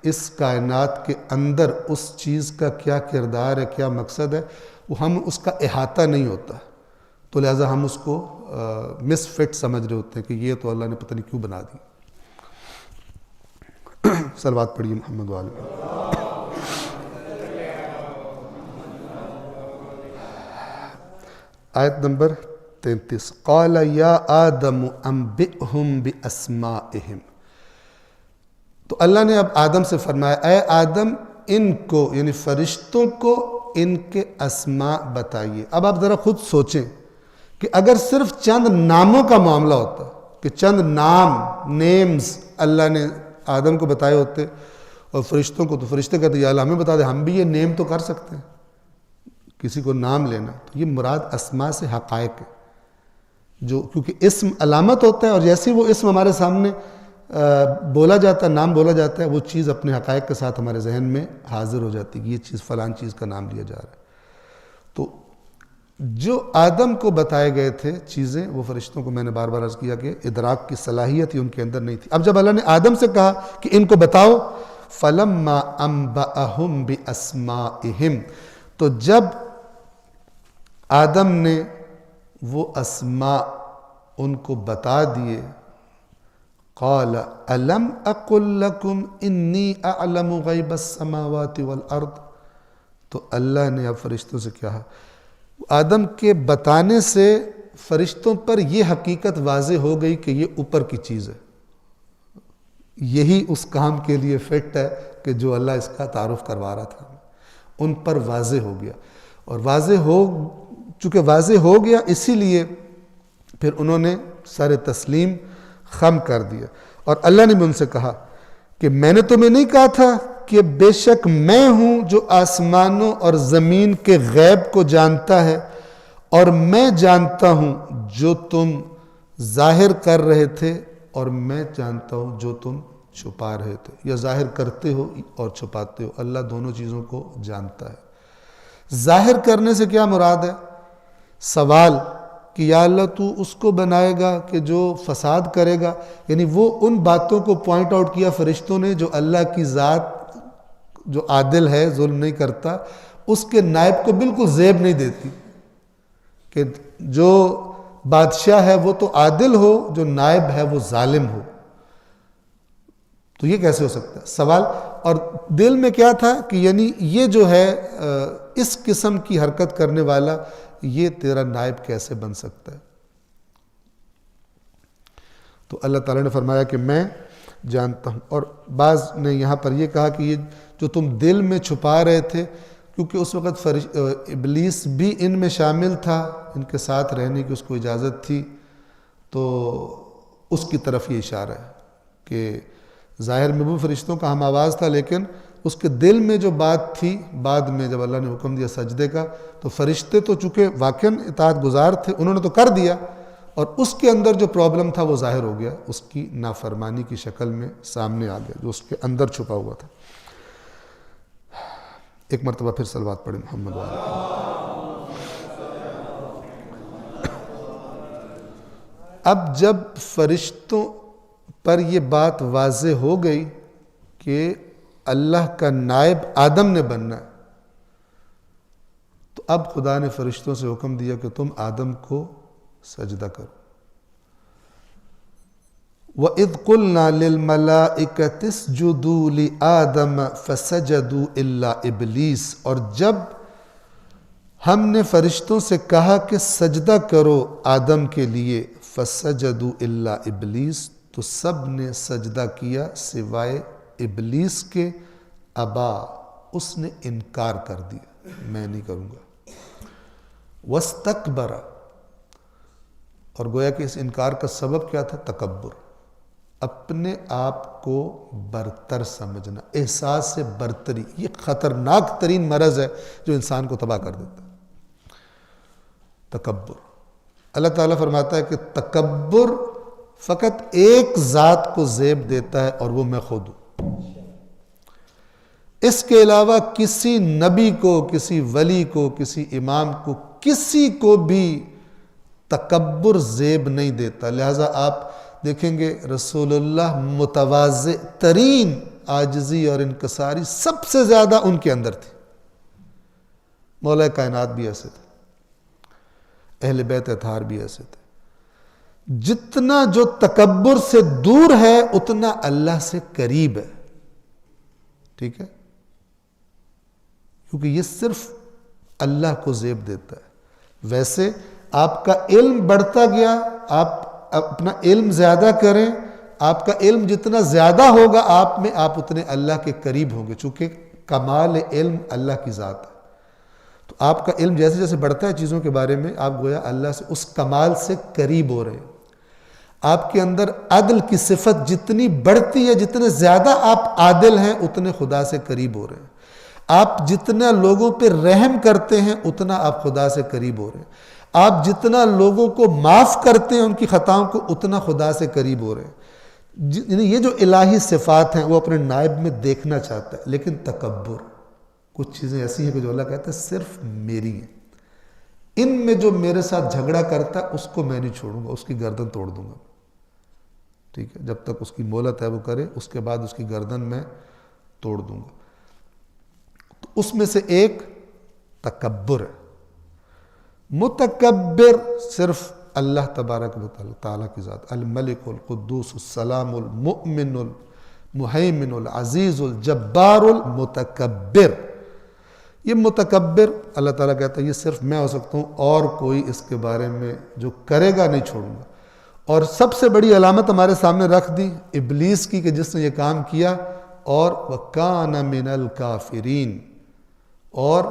اس کائنات کے اندر اس چیز کا کیا کردار ہے, کیا مقصد ہے, وہ ہم اس کا احاطہ نہیں ہوتا, تو لہٰذا ہم اس کو مس فٹ سمجھ رہے ہوتے ہیں کہ یہ تو اللہ نے پتہ نہیں کیوں بنا دی. صلوات پڑھیے محمد والے. آیت نمبر 33, قال یا آدم انبئہم باسمائہم. تو اللہ نے اب آدم سے فرمایا, اے آدم ان کو یعنی فرشتوں کو ان کے اسماء بتائیے. اب آپ ذرا خود سوچیں کہ اگر صرف چند ناموں کا معاملہ ہوتا, کہ چند نیمز اللہ نے آدم کو بتائے ہوتے اور فرشتوں کو, تو فرشتے کہتے یا اللہ ہمیں بتا دے, ہم بھی یہ نیم تو کر سکتے ہیں, کسی کو نام لینا. تو یہ مراد اسماء سے حقائق ہے, جو کیونکہ اسم علامت ہوتا ہے, اور جیسے وہ اسم ہمارے سامنے بولا جاتا ہے, نام بولا جاتا ہے, وہ چیز اپنے حقائق کے ساتھ ہمارے ذہن میں حاضر ہو جاتی ہے کہ یہ چیز فلان چیز کا نام لیا جا رہا ہے. تو جو آدم کو بتائے گئے تھے چیزیں, وہ فرشتوں کو میں نے بار بار عرض کیا کہ ادراک کی صلاحیت ہی ان کے اندر نہیں تھی. اب جب اللہ نے آدم سے کہا کہ ان کو بتاؤ, فَلَمَّا أَنبَأَهُمْ بِأَسْمَائِهِمْ, تو جب آدم نے وہ اسماء ان کو بتا دیے, قال الم اقل لکم انی اعلم غیب السماوات والارض, تو اللہ نے اب فرشتوں سے کہا, آدم کے بتانے سے فرشتوں پر یہ حقیقت واضح ہو گئی کہ یہ اوپر کی چیز ہے, یہی اس کام کے لیے فٹ ہے کہ جو اللہ اس کا تعارف کروا رہا تھا, ان پر واضح ہو گیا. اور چونکہ واضح ہو گیا اسی لیے پھر انہوں نے سر تسلیم خم کر دیا. اور اللہ نے بھی ان سے کہا کہ میں نے تمہیں نہیں کہا تھا کہ بے شک میں ہوں جو آسمانوں اور زمین کے غیب کو جانتا ہے, اور میں جانتا ہوں جو تم ظاہر کر رہے تھے, اور میں جانتا ہوں جو تم چھپا رہے تھے, یا ظاہر کرتے ہو اور چھپاتے ہو, اللہ دونوں چیزوں کو جانتا ہے. ظاہر کرنے سے کیا مراد ہے؟ سوال کہ یا اللہ تو اس کو بنائے گا کہ جو فساد کرے گا, یعنی وہ ان باتوں کو پوائنٹ آؤٹ کیا فرشتوں نے جو اللہ کی ذات جو عادل ہے, ظلم نہیں کرتا, اس کے نائب کو بالکل زیب نہیں دیتی, کہ جو بادشاہ ہے وہ تو عادل ہو, جو نائب ہے وہ ظالم ہو. تو یہ کیسے ہو سکتا ہے سوال. اور دل میں کیا تھا کہ یعنی یہ جو ہے اس قسم کی حرکت کرنے والا, یہ تیرا نائب کیسے بن سکتا ہے؟ تو اللہ تعالیٰ نے فرمایا کہ میں جانتا ہوں. اور بعض نے یہاں پر یہ کہا کہ یہ جو تم دل میں چھپا رہے تھے, کیونکہ اس وقت ابلیس بھی ان میں شامل تھا, ان کے ساتھ رہنے کی اس کو اجازت تھی, تو اس کی طرف یہ اشارہ ہے کہ ظاہر میں وہ فرشتوں کا ہم آواز تھا, لیکن اس کے دل میں جو بات تھی, بعد میں جب اللہ نے حکم دیا سجدے کا, تو فرشتے تو چونکہ واقعاً اطاعت گزار تھے, انہوں نے تو کر دیا, اور اس کے اندر جو پرابلم تھا وہ ظاہر ہو گیا, اس کی نافرمانی کی شکل میں سامنے آ گیا, جو اس کے اندر چھپا ہوا تھا. ایک مرتبہ پھر صلوات پڑھیں محمد والے. اب جب فرشتوں پر یہ بات واضح ہو گئی کہ اللہ کا نائب آدم نے بننا ہے، تو اب خدا نے فرشتوں سے حکم دیا کہ تم آدم کو سجدہ کرو. وَإِذْ قُلْنَا لِلْمَلَائِكَةِ اسْجُدُوا لِآدَمَ فَسَجَدُوا إِلَّا إِبْلِيسَ، اور جب ہم نے فرشتوں سے کہا کہ سجدہ کرو آدم کے لیے، فَسَجَدُوا إِلَّا إِبْلِيسَ، تو سب نے سجدہ کیا سوائے ابلیس کے. ابا، اس نے انکار کر دیا، میں نہیں کروں گا. وَاسْتَكْبَرَ، اور گویا کہ اس انکار کا سبب کیا تھا؟ تکبر، اپنے آپ کو برتر سمجھنا، احساس سے برتری. یہ خطرناک ترین مرض ہے جو انسان کو تباہ کر دیتا ہے، تکبر. اللہ تعالیٰ فرماتا ہے کہ تکبر فقط ایک ذات کو زیب دیتا ہے، اور وہ میں خود ہوں. اس کے علاوہ کسی نبی کو، کسی ولی کو، کسی امام کو، کسی کو بھی تکبر زیب نہیں دیتا. لہٰذا آپ دیکھیں گے رسول اللہ متواضع ترین عاجزی اور انکساری سب سے زیادہ ان کے اندر تھی. مولا کائنات بھی ایسے تھے، اہل بیت اطہار بھی ایسے تھے. جتنا جو تکبر سے دور ہے اتنا اللہ سے قریب ہے. ٹھیک ہے، کیونکہ یہ صرف اللہ کو زیب دیتا ہے. ویسے آپ کا علم بڑھتا گیا، آپ اپنا علم زیادہ کریں، آپ کا علم جتنا زیادہ ہوگا آپ اتنے اللہ کے قریب ہوں گے، چونکہ کمال علم اللہ کی ذات ہے. تو آپ کا علم جیسے جیسے بڑھتا ہے چیزوں کے بارے میں، آپ گویا اللہ سے اس کمال سے قریب ہو رہے ہیں. آپ کے اندر عدل کی صفت جتنی بڑھتی ہے، جتنے زیادہ آپ عادل ہیں اتنے خدا سے قریب ہو رہے ہیں. آپ جتنا لوگوں پہ رحم کرتے ہیں اتنا آپ خدا سے قریب ہو رہے ہیں. آپ جتنا لوگوں کو معاف کرتے ہیں ان کی خطاؤں کو اتنا خدا سے قریب ہو رہے ہیں. یہ جو الہی صفات ہیں وہ اپنے نائب میں دیکھنا چاہتا ہے. لیکن تکبر، کچھ چیزیں ایسی ہیں کہ جو اللہ کہتا ہے صرف میری ہیں، ان میں جو میرے ساتھ جھگڑا کرتا ہے اس کو میں نہیں چھوڑوں گا، اس کی گردن توڑ دوں گا. ٹھیک ہے، جب تک اس کی مہلت ہے وہ کرے، اس کے بعد اس کی گردن میں توڑ دوں گا. تو اس میں سے ایک تکبر ہے. متکبر صرف اللہ تبارک و تعالیٰ کی ذات، الملک القدوس السلام المؤمن المہیمن العزیز الجبار المتکبر. یہ متکبر اللہ تعالیٰ کہتا ہے یہ صرف میں ہو سکتا ہوں، اور کوئی اس کے بارے میں جو کرے گا نہیں چھوڑوں گا. اور سب سے بڑی علامت ہمارے سامنے رکھ دی ابلیس کی کہ جس نے یہ کام کیا، اور وَكَانَ مِنَ الْكَافِرِينَ، اور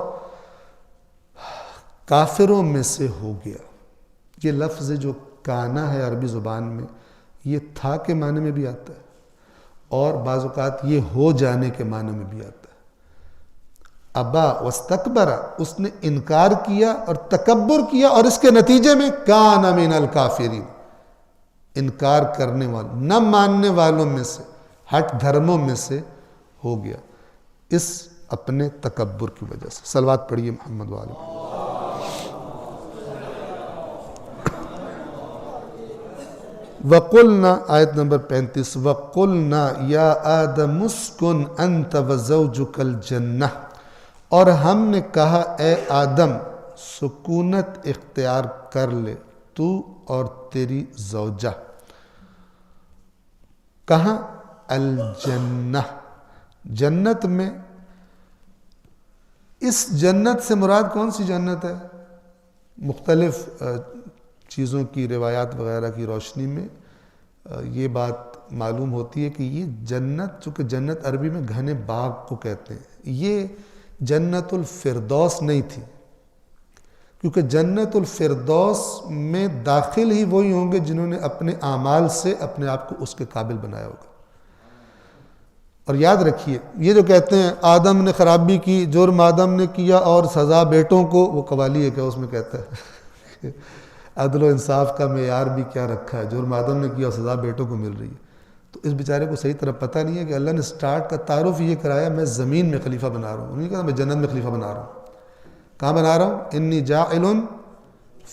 کافروں میں سے ہو گیا. یہ لفظ جو کانا ہے عربی زبان میں، یہ تھا کے معنی میں بھی آتا ہے، اور بعض اوقات یہ ہو جانے کے معنی میں بھی آتا ہے. ابا واستکبر، اس نے انکار کیا اور تکبر کیا، اور اس کے نتیجے میں کان من الکافرین، انکار کرنے والوں، نہ ماننے والوں میں سے، ہٹ دھرموں میں سے ہو گیا، اس اپنے تکبر کی وجہ سے. صلوات پڑھیے محمد والے. وَقُلْنَا، آیت نمبر 35، وَقُلْنَا يَا آدَمُ اسْكُنْ أَنْتَ وَزَوْجُكَ الْجَنَّةَ، اور ہم نے کہا اے آدم سکونت اختیار کر لے تو اور تیری زوجہ. کہاں؟ الجنہ، جنت میں. اس جنت سے مراد کون سی جنت ہے؟ مختلف چیزوں کی روایات وغیرہ کی روشنی میں یہ بات معلوم ہوتی ہے کہ یہ جنت، چونکہ جنت عربی میں گھنے باغ کو کہتے ہیں، یہ جنت الفردوس نہیں تھی، کیونکہ جنت الفردوس میں داخل ہی وہی ہوں گے جنہوں نے اپنے اعمال سے اپنے آپ کو اس کے قابل بنایا ہوگا. اور یاد رکھیے یہ جو کہتے ہیں آدم نے خرابی کی، جرم آدم نے کیا اور سزا بیٹوں کو، وہ قوالی ہے کیا اس میں کہتا ہے عدل و انصاف کا معیار بھی کیا رکھا ہے، جرم آدم نے کیا اور سزا بیٹوں کو مل رہی ہے. تو اس بیچارے کو صحیح طرح پتہ نہیں ہے کہ اللہ نے سٹارٹ کا تعارف یہ کرایا میں زمین میں خلیفہ بنا رہا ہوں، انہوں نے کہا میں جنت میں خلیفہ بنا رہا ہوں. کہاں بنا رہا ہوں؟ انی جاعل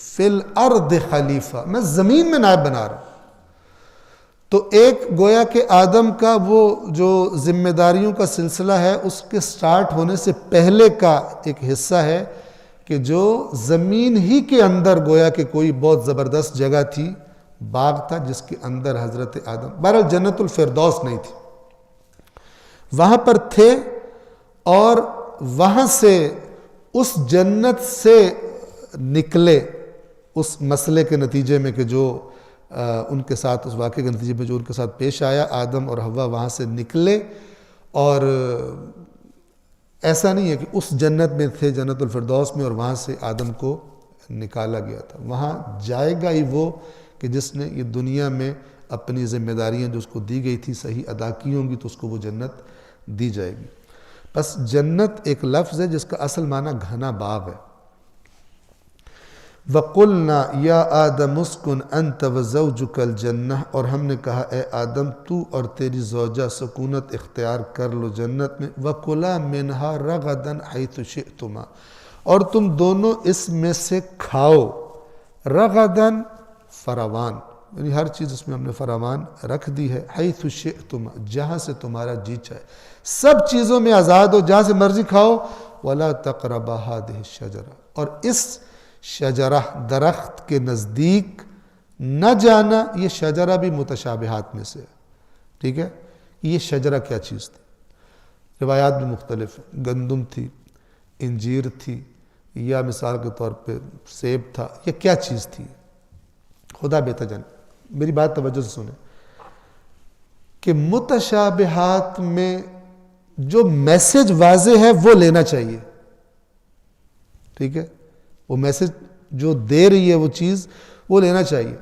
فی الارض خلیفہ، میں زمین میں نائب بنا رہا ہوں۔ تو ایک گویا کہ آدم کا وہ جو ذمہ داریوں کا سلسلہ ہے اس کے سٹارٹ ہونے سے پہلے کا ایک حصہ ہے کہ جو زمین ہی کے اندر گویا کہ کوئی بہت زبردست جگہ تھی، باغ تھا جس کے اندر حضرت آدم، بہرحال جنت الفردوس نہیں تھی، وہاں پر تھے، اور وہاں سے اس جنت سے نکلے اس مسئلے کے نتیجے میں کہ جو ان کے ساتھ اس واقعے کے نتیجے میں جو ان کے ساتھ پیش آیا، آدم اور حوا وہاں سے نکلے، اور ایسا نہیں ہے کہ اس جنت میں تھے جنت الفردوس میں اور وہاں سے آدم کو نکالا گیا تھا، وہاں جائے گا ہی وہ کہ جس نے یہ دنیا میں اپنی ذمہ داریاں جو اس کو دی گئی تھی صحیح ادا کی ہوں گی تو اس کو وہ جنت دی جائے گی۔ بس جنت ایک لفظ ہے جس کا اصل معنی گھنا باغ ہے۔ وَقُلْنَا يَا آدَمُ اسْكُنْ أَنْتَ وَزَوْجُكَ الْجَنَّةَ، اور ہم نے کہا اے آدم تو اور تیری زوجہ سکونت اختیار کر لو جنت میں، وَكُلَا مِنْهَا رَغَدًا حَيْثُ شِئْتُمَا، اور تم دونوں اس میں سے کھاؤ، رغداً فراوان، یعنی ہر چیز اس میں ہم نے فراوان رکھ دی ہے، حیث شئتما، جہاں سے تمہارا جی چاہے، سب چیزوں میں آزاد ہو، جہاں سے مرضی کھاؤ، وَلَا تَقْرَبَا هَذِهِ الشَّجَرَةَ، اور اس شجرہ درخت کے نزدیک نہ جانا۔ یہ شجرہ بھی متشابہات میں سے ہے، ٹھیک ہے، یہ شجرہ کیا چیز تھی؟ روایات بھی مختلف ہیں، گندم تھی، انجیر تھی، یا مثال کے طور پہ سیب تھا، یہ کیا چیز تھی؟ خدا بہتر جانے، میری بات توجہ سے سنیں کہ متشابہات میں جو میسج واضح ہے وہ لینا چاہیے، ٹھیک ہے، وہ میسج جو دے رہی ہے وہ چیز وہ لینا چاہیے،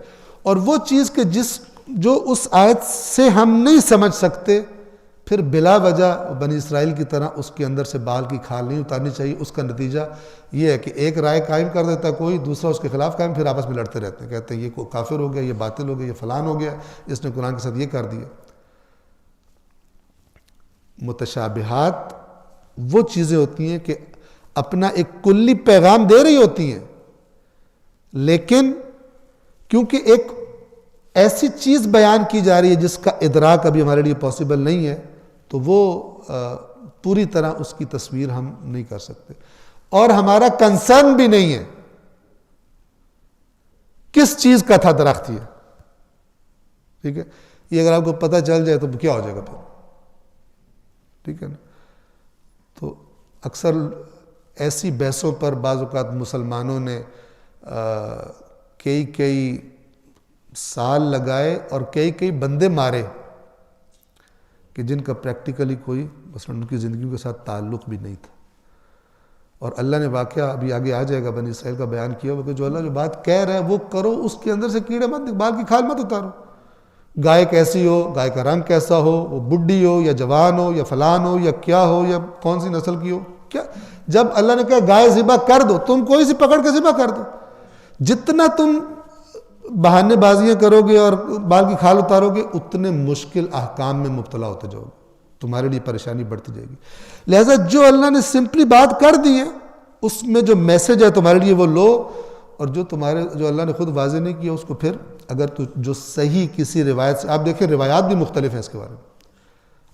اور وہ چیز کہ جو اس آیت سے ہم نہیں سمجھ سکتے، پھر بلا وجہ بنی اسرائیل کی طرح اس کے اندر سے بال کی کھال نہیں اتارنی چاہیے۔ اس کا نتیجہ یہ ہے کہ ایک رائے قائم کر دیتا ہے کوئی، دوسرا اس کے خلاف قائم، پھر آپس میں لڑتے رہتے ہیں، کہتے ہیں یہ کافر ہو گیا، یہ باطل ہو گیا، یہ فلان ہو گیا، اس نے قرآن کے ساتھ یہ کر دیا۔ متشابہات وہ چیزیں ہوتی ہیں کہ اپنا ایک کلی پیغام دے رہی ہوتی ہیں، لیکن کیونکہ ایک ایسی چیز بیان کی جا رہی ہے جس کا ادراک ابھی ہمارے لیے پاسبل نہیں ہے، تو وہ پوری طرح اس کی تصویر ہم نہیں کر سکتے، اور ہمارا کنسرن بھی نہیں ہے کس چیز کا تھا درخت یہ، ٹھیک ہے، یہ اگر آپ کو پتہ چل جائے تو کیا ہو جائے گا پھر، ٹھیک ہے نا۔ تو اکثر ایسی بحثوں پر بعض اوقات مسلمانوں نے کئی سال لگائے اور کئی بندے مارے کہ جن کا پریکٹیکلی کوئی مثلا ان کی زندگیوں کے ساتھ تعلق بھی نہیں تھا، اور اللہ نے واقعہ ابھی آگے آ جائے گا بنی اسرائیل کا بیان کیا ہوا کہ جو اللہ جو بات کہہ رہا ہے وہ کرو، اس کے اندر سے کیڑے مت، بال کی کھال مت اتارو، گائے کیسی ہو، گائے کا رنگ کیسا ہو، وہ بڈھی ہو یا جوان ہو یا فلان ہو یا کیا ہو یا کون سی نسل کی ہو، کیا جب اللہ نے کہا گائے ذبح کر دو، تم کوئی سی پکڑ کے ذبح کر دو، جتنا تم بہانے بازیاں کرو گے اور بال کی کھال اتارو گے اتنے مشکل احکام میں مبتلا ہوتے جاؤ گے، تمہارے لیے پریشانی بڑھتی جائے گی۔ لہٰذا جو اللہ نے سمپلی بات کر دی ہے اس میں جو میسج ہے تمہارے لیے وہ لو، اور جو اللہ نے خود واضح نہیں کیا اس کو پھر اگر جو صحیح کسی روایت سے، آپ دیکھیں روایات بھی مختلف ہیں اس کے بارے میں،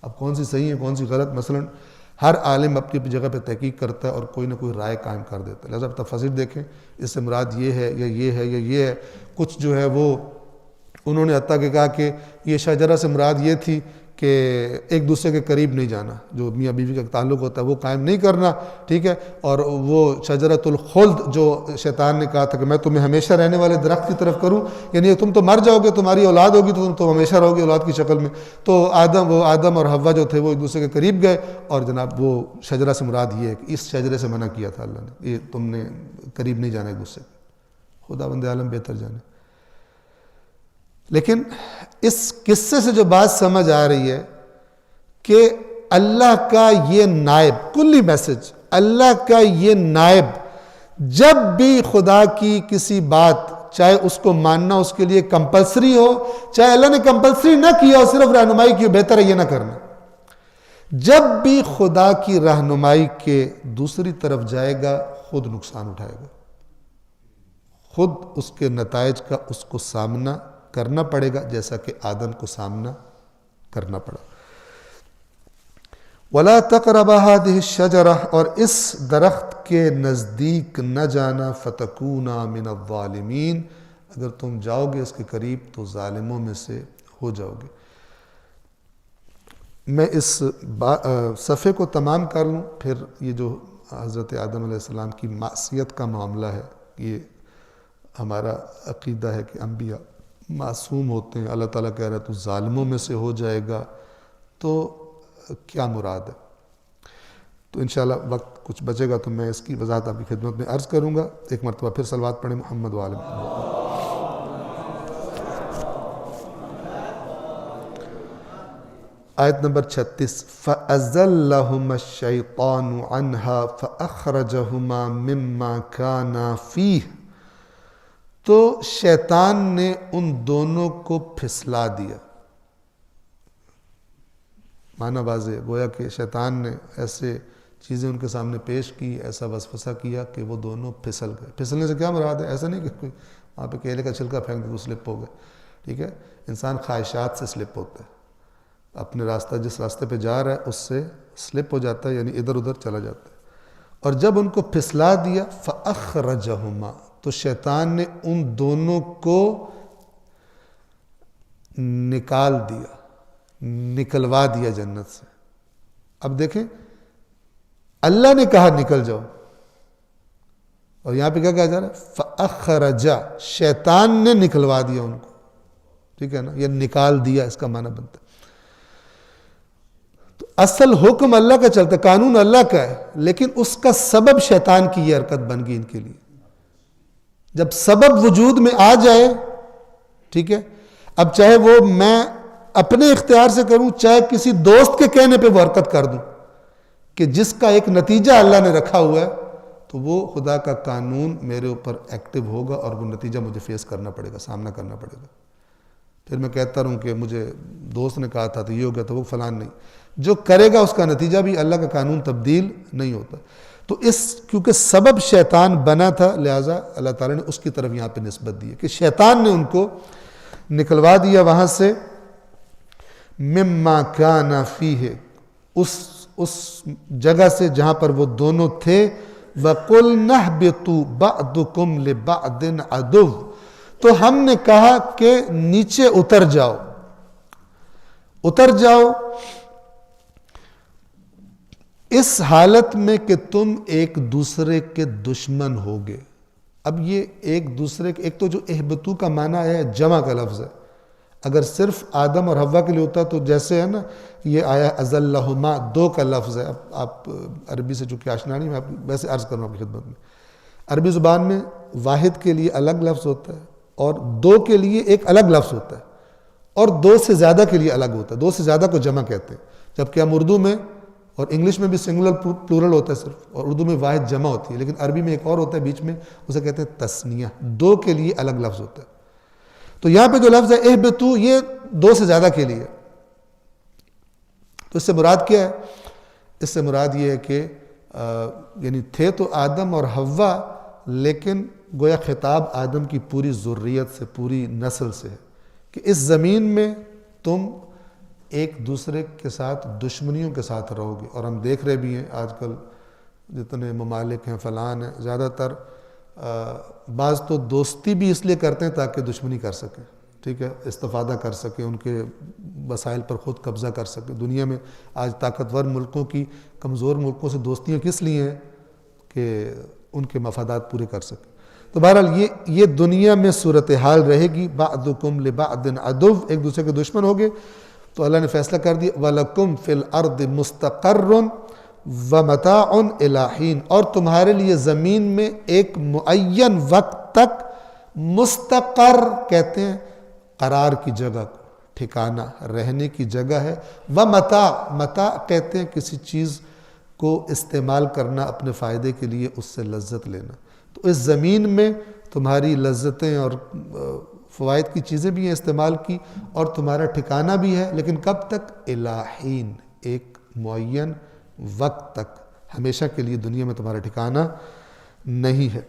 اب کون سی صحیح ہے کون سی غلط، مثلا ہر عالم اپنی جگہ پہ تحقیق کرتا ہے اور کوئی نہ کوئی رائے قائم کر دیتا ہے، لہذا تفسیر دیکھیں اس سے مراد یہ ہے یا یہ ہے یا یہ ہے۔ کچھ جو ہے وہ انہوں نے حتیٰ کہ کہا کہ یہ شجرہ سے مراد یہ تھی کہ ایک دوسرے کے قریب نہیں جانا، جو میاں بیوی کا تعلق ہوتا ہے وہ قائم نہیں کرنا، ٹھیک ہے، اور وہ شجرۃ الخلد جو شیطان نے کہا تھا کہ میں تمہیں ہمیشہ رہنے والے درخت کی طرف کروں، یعنی تم تو مر جاؤ گے، تمہاری اولاد ہوگی تو تم ہمیشہ رہو گے اولاد کی شکل میں، تو آدم اور حوا جو تھے وہ ایک دوسرے کے قریب گئے، اور جناب وہ شجرہ سے مراد یہ ہے کہ اس شجرے سے منع کیا تھا اللہ نے، یہ تم نے قریب نہیں جانا ایک دوسرے کے، خدا بند عالم بہتر جانے۔ لیکن اس قصے سے جو بات سمجھ آ رہی ہے کہ اللہ کا یہ نائب، کلی میسج، اللہ کا یہ نائب جب بھی خدا کی کسی بات، چاہے اس کو ماننا اس کے لیے کمپلسری ہو، چاہے اللہ نے کمپلسری نہ کیا ہو صرف رہنمائی کی ہو، بہتر ہے یہ نہ کرنا، جب بھی خدا کی رہنمائی کے دوسری طرف جائے گا خود نقصان اٹھائے گا، خود اس کے نتائج کا اس کو سامنا کرنا پڑے گا، جیسا کہ آدم کو سامنا کرنا پڑا۔ وَلَا تَقْرَبَا هَذِهِ الشَّجَرَةَ، اور اس درخت کے نزدیک نہ جانا، فَتَكُونَا مِنَ الظَّالِمِينَ، اگر تم جاؤ گے اس کے قریب تو ظالموں میں سے ہو جاؤ گے۔ میں اس صفحے کو تمام کر لوں، پھر یہ جو حضرت آدم علیہ السلام کی معصیت کا معاملہ ہے، یہ ہمارا عقیدہ ہے کہ انبیاء معصوم ہوتے ہیں۔ اللہ تعالیٰ کہہ رہا ہے تو ظالموں میں سے ہو جائے گا، تو کیا مراد ہے؟ تو انشاءاللہ وقت کچھ بچے گا تو میں اس کی وضاحت آپ کی خدمت میں عرض کروں گا۔ ایک مرتبہ پھر صلوات پڑھیں محمد وآل محمد۔ آیت نمبر 36، فَأَزَلَّهُمَا الشَّيْطَانُ عَنْهَا فَأَخْرَجَهُمَا مِمَّا كَانَا فِيهِ، تو شیطان نے ان دونوں کو پھسلا دیا۔ معنی واضح، گویا کہ شیطان نے ایسے چیزیں ان کے سامنے پیش کی، ایسا وسوسہ کیا کہ وہ دونوں پھسل گئے۔ پھسلنے سے کیا مراد ہے؟ ایسا نہیں کہ کوئی وہاں پہ کیلے کا چھلکا پھینک دے تو سلپ ہو گئے، ٹھیک ہے؟ انسان خواہشات سے سلپ ہوتا ہے، اپنے راستہ جس راستے پہ جا رہا ہے اس سے سلپ ہو جاتا ہے، یعنی ادھر ادھر چلا جاتا ہے۔ اور جب ان کو پھسلا دیا، فَأَخْرَجَهُمَا، تو شیطان نے ان دونوں کو نکال دیا، نکلوا دیا جنت سے۔ اب دیکھیں، اللہ نے کہا نکل جاؤ، اور یہاں پہ کیا کہا جا رہا ہے؟ فَأَخْرَجَ، شیطان نے نکلوا دیا ان کو، ٹھیک ہے نا؟ یہ نکال دیا اس کا معنی بنتا ہے۔ تو اصل حکم اللہ کا چلتا ہے، قانون اللہ کا ہے، لیکن اس کا سبب شیطان کی یہ حرکت بن گئی ان کے لیے۔ جب سبب وجود میں آ جائے، ٹھیک ہے، اب چاہے وہ میں اپنے اختیار سے کروں، چاہے کسی دوست کے کہنے پہ وہ حرکت کر دوں، کہ جس کا ایک نتیجہ اللہ نے رکھا ہوا ہے، تو وہ خدا کا قانون میرے اوپر ایکٹیو ہوگا اور وہ نتیجہ مجھے فیس کرنا پڑے گا، سامنا کرنا پڑے گا۔ پھر میں کہتا رہوں کہ مجھے دوست نے کہا تھا تو یہ ہو گیا، تو وہ فلان نہیں، جو کرے گا اس کا نتیجہ بھی، اللہ کا قانون تبدیل نہیں ہوتا۔ تو کیونکہ سبب شیطان بنا تھا، لہٰذا اللہ تعالیٰ نے اس کی طرف یہاں پہ نسبت دی ہے کہ شیطان نے ان کو نکلوا دیا وہاں سے، مما کان فیہ، اس جگہ سے جہاں پر وہ دونوں تھے، وَقُلْنَا اهْبِطُوا بَعْضُكُمْ لِبَعْضٍ عَدُوٌّ، تو ہم نے کہا کہ نیچے اتر جاؤ، اتر جاؤ اس حالت میں کہ تم ایک دوسرے کے دشمن ہوگے۔ اب یہ ایک دوسرے کے، ایک تو جو اہبتو کا معنی ہے جمع کا لفظ ہے، اگر صرف آدم اور حوا کے لیے ہوتا تو جیسے ہے نا یہ آیا ازلہما، دو کا لفظ ہے۔ اب آپ عربی سے چونکہ آشنا نہیں، میں آپ ویسے عرض کروں آپ کی خدمت میں، عربی زبان میں واحد کے لیے الگ لفظ ہوتا ہے اور دو کے لیے ایک الگ لفظ ہوتا ہے، اور دو سے زیادہ کے لیے الگ ہوتا ہے، دو سے زیادہ کو جمع کہتے ہیں، جبکہ ہم اردو میں اور انگلش میں بھی سنگولر پلورل ہوتا ہے صرف، اور اردو میں واحد جمع ہوتی ہے، لیکن عربی میں ایک اور ہوتا ہے بیچ میں، اسے کہتے ہیں تثنیہ، دو کے لیے الگ لفظ ہوتا ہے۔ تو یہاں پہ جو لفظ ہے اہبتو، یہ دو سے زیادہ کے لیے۔ تو اس سے مراد کیا ہے؟ اس سے مراد یہ ہے کہ یعنی تھے تو آدم اور حوا، لیکن گویا خطاب آدم کی پوری ذریت سے، پوری نسل سے ہے کہ اس زمین میں تم ایک دوسرے کے ساتھ دشمنیوں کے ساتھ رہو گے۔ اور ہم دیکھ رہے بھی ہیں آج کل جتنے ممالک ہیں، فلان ہیں، زیادہ تر بعض تو دوستی بھی اس لیے کرتے ہیں تاکہ دشمنی کر سکیں، ٹھیک ہے، استفادہ کر سکیں، ان کے وسائل پر خود قبضہ کر سکیں۔ دنیا میں آج طاقتور ملکوں کی کمزور ملکوں سے دوستیاں کس لیے ہیں؟ کہ ان کے مفادات پورے کر سکیں۔ تو بہرحال یہ دنیا میں صورتحال رہے گی، بعضکم لبعض عدو، ایک دوسرے کے دشمن ہوگے۔ تو اللہ نے فیصلہ کر دیا، وَلَكُمْ فِي الْأَرْضِ مُسْتَقَرٌ وَمَتَاعٌ إِلَىٰ حِينٍ، اور تمہارے لیے زمین میں ایک معین وقت تک، مستقر کہتے ہیں قرار کی جگہ کو، ٹھکانہ، رہنے کی جگہ ہے، وَمَتَاع، متاع کہتے ہیں کسی چیز کو استعمال کرنا اپنے فائدے کے لیے، اس سے لذت لینا۔ تو اس زمین میں تمہاری لذتیں اور فوائد کی چیزیں بھی ہیں استعمال کی، اور تمہارا ٹھکانہ بھی ہے، لیکن کب تک؟ الی حین، ایک معین وقت تک، ہمیشہ کے لیے دنیا میں تمہارا ٹھکانہ نہیں ہے۔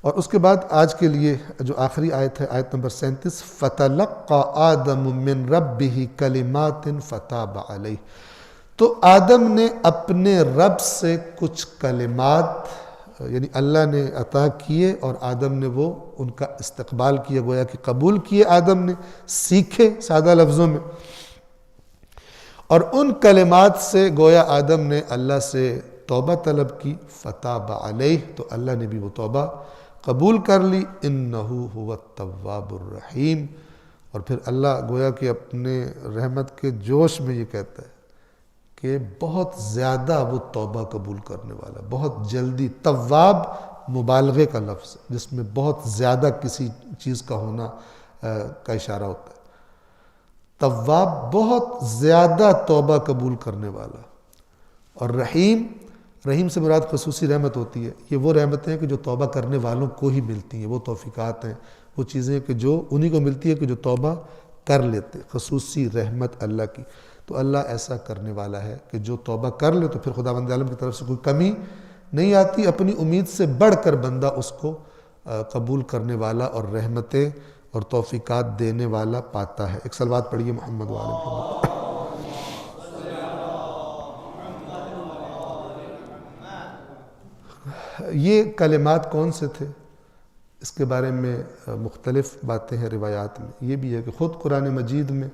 اور اس کے بعد آج کے لیے جو آخری آیت ہے، آیت نمبر 37، فَتَلَقَّى آدَمُ مِن رَبِّهِ كَلِمَاتٍ فَتَابَ عَلَيْهِ، تو آدم نے اپنے رب سے کچھ کلمات یعنی اللہ نے عطا کیے اور آدم نے وہ ان کا استقبال کیا، گویا کہ قبول کیے، آدم نے سیکھے سادہ لفظوں میں، اور ان کلمات سے گویا آدم نے اللہ سے توبہ طلب کی، فتاب علیہ، تو اللہ نے بھی وہ توبہ قبول کر لی، انہ هو التواب الرحیم، اور پھر اللہ گویا کہ اپنے رحمت کے جوش میں یہ کہتا ہے کہ بہت زیادہ وہ توبہ قبول کرنے والا، بہت جلدی، تواب مبالغے کا لفظ جس میں بہت زیادہ کسی چیز کا ہونا کا اشارہ ہوتا ہے، تواب بہت زیادہ توبہ قبول کرنے والا، اور رحیم، رحیم سے مراد خصوصی رحمت ہوتی ہے، یہ وہ رحمتیں ہیں کہ جو توبہ کرنے والوں کو ہی ملتی ہیں، وہ توفیقات ہیں، وہ چیزیں کہ جو انہی کو ملتی ہے کہ جو توبہ کر لیتے، خصوصی رحمت اللہ کی، تو اللہ ایسا کرنے والا ہے کہ جو توبہ کر لے تو پھر خداوند عالم کی طرف سے کوئی کمی نہیں آتی، اپنی امید سے بڑھ کر بندہ اس کو قبول کرنے والا اور رحمتیں اور توفیقات دینے والا پاتا ہے۔ ایک صلوات پڑھیے محمد وآل محمد۔ یہ کلمات کون سے تھے؟ اس کے بارے میں مختلف باتیں ہیں روایات میں، یہ بھی ہے کہ خود قرآن مجید میں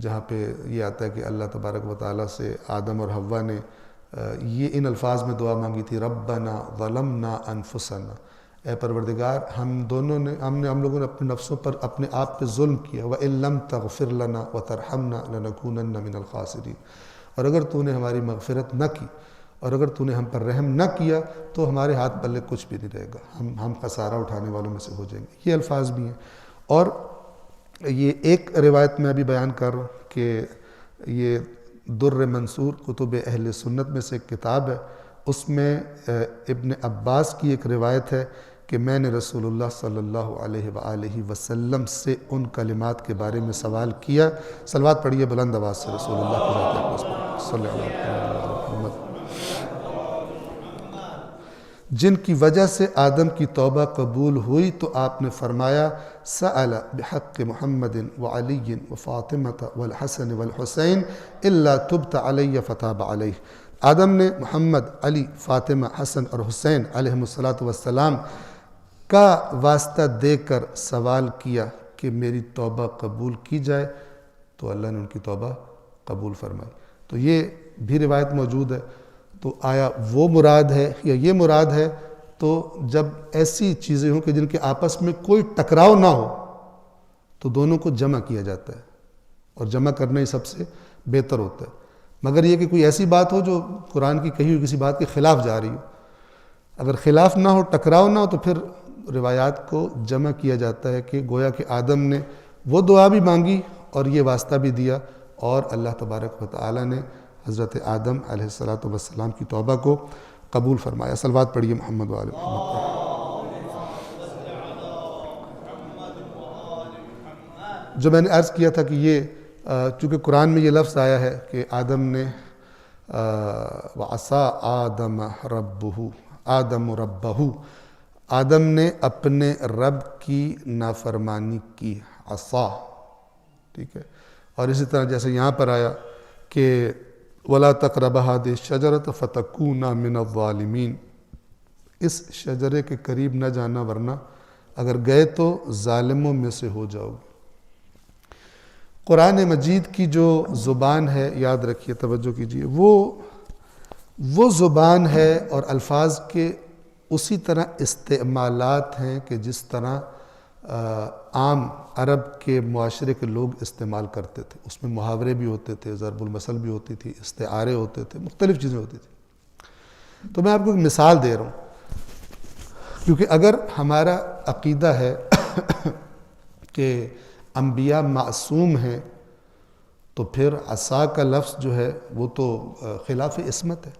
جہاں پہ یہ آتا ہے کہ اللہ تبارک و تعالیٰ سے آدم اور حوا نے یہ ان الفاظ میں دعا مانگی تھی، ربنا ظلمنا انفسنا، اے پروردگار ہم لوگوں نے اپنے نفسوں پر اپنے آپ پہ ظلم کیا، وَإِن لَمْ تَغْفِرْ لَنَا وَتَرْحَمْنَا لَنَكُونَنَّ مِنَ الْخَاسِرِينَ، اور اگر تو نے ہماری مغفرت نہ کی اور اگر تو نے ہم پر رحم نہ کیا تو ہمارے ہاتھ پلے کچھ بھی نہیں رہے گا، ہم خسارہ اٹھانے والوں میں سے ہو جائیں گے۔ یہ الفاظ بھی ہیں، اور یہ ایک روایت میں ابھی بیان کر رہا ہوں کہ یہ در منصور کتب اہل سنت میں سے ایک کتاب ہے، اس میں ابن عباس کی ایک روایت ہے کہ میں نے رسول اللہ صلی اللہ علیہ وآلہ وسلم سے ان کلمات کے بارے میں سوال کیا، صلوات پڑھیے بلند آواز سے رسول اللہ کی ذات اقدس پر، صلی اللہ علیہ وسلم، جن کی وجہ سے آدم کی توبہ قبول ہوئی، تو آپ نے فرمایا سأل بحق محمد وعلی وفاطمہ والحسن والحسین الا تبت علی فتاب علیہ، آدم نے محمد، علی، فاطمہ، حسن اور حسین علیہم السلام کا واسطہ دے کر سوال کیا کہ میری توبہ قبول کی جائے، تو اللہ نے ان کی توبہ قبول فرمائی۔ تو یہ بھی روایت موجود ہے، تو آیا وہ مراد ہے یا یہ مراد ہے؟ تو جب ایسی چیزیں ہوں کہ جن کے آپس میں کوئی ٹکراؤ نہ ہو تو دونوں کو جمع کیا جاتا ہے، اور جمع کرنا ہی سب سے بہتر ہوتا ہے، مگر یہ کہ کوئی ایسی بات ہو جو قرآن کی کہی ہوئی کسی بات کے خلاف جا رہی ہو، اگر خلاف نہ ہو، ٹکراؤ نہ ہو، تو پھر روایات کو جمع کیا جاتا ہے کہ گویا کہ آدم نے وہ دعا بھی مانگی اور یہ واسطہ بھی دیا، اور اللہ تبارک و تعالی نے حضرت آدم علیہ السلام کی توبہ کو قبول فرمایا۔ صلوات پڑھیے محمد وآل محمد۔ جو میں نے عرض کیا تھا کہ یہ چونکہ قرآن میں یہ لفظ آیا ہے کہ آدم نے وَعَصَىٰ آدَمَ رَبَّهُ، آدم نے اپنے رب کی نافرمانی کی، عصا، ٹھیک ہے، اور اسی طرح جیسے یہاں پر آیا کہ وَلَا تَقْرَبَ هَٰذِهِ الشَّجَرَةَ فَتَكُونَا مِنَ الظَّالِمِينَ، اس شجرے کے قریب نہ جانا ورنہ اگر گئے تو ظالموں میں سے ہو جاؤ گے۔ قرآن مجید کی جو زبان ہے، یاد رکھیے، توجہ کیجیے، وہ زبان ہے اور الفاظ کے اسی طرح استعمالات ہیں کہ جس طرح عام عرب کے معاشرے کے لوگ استعمال کرتے تھے، اس میں محاورے بھی ہوتے تھے، ضرب المثل بھی ہوتی تھی، استعارے ہوتے تھے، مختلف چیزیں ہوتی تھیں۔ تو میں آپ کو ایک مثال دے رہا ہوں، کیونکہ اگر ہمارا عقیدہ ہے کہ انبیاء معصوم ہیں تو پھر عصا کا لفظ جو ہے وہ تو خلاف عصمت ہے۔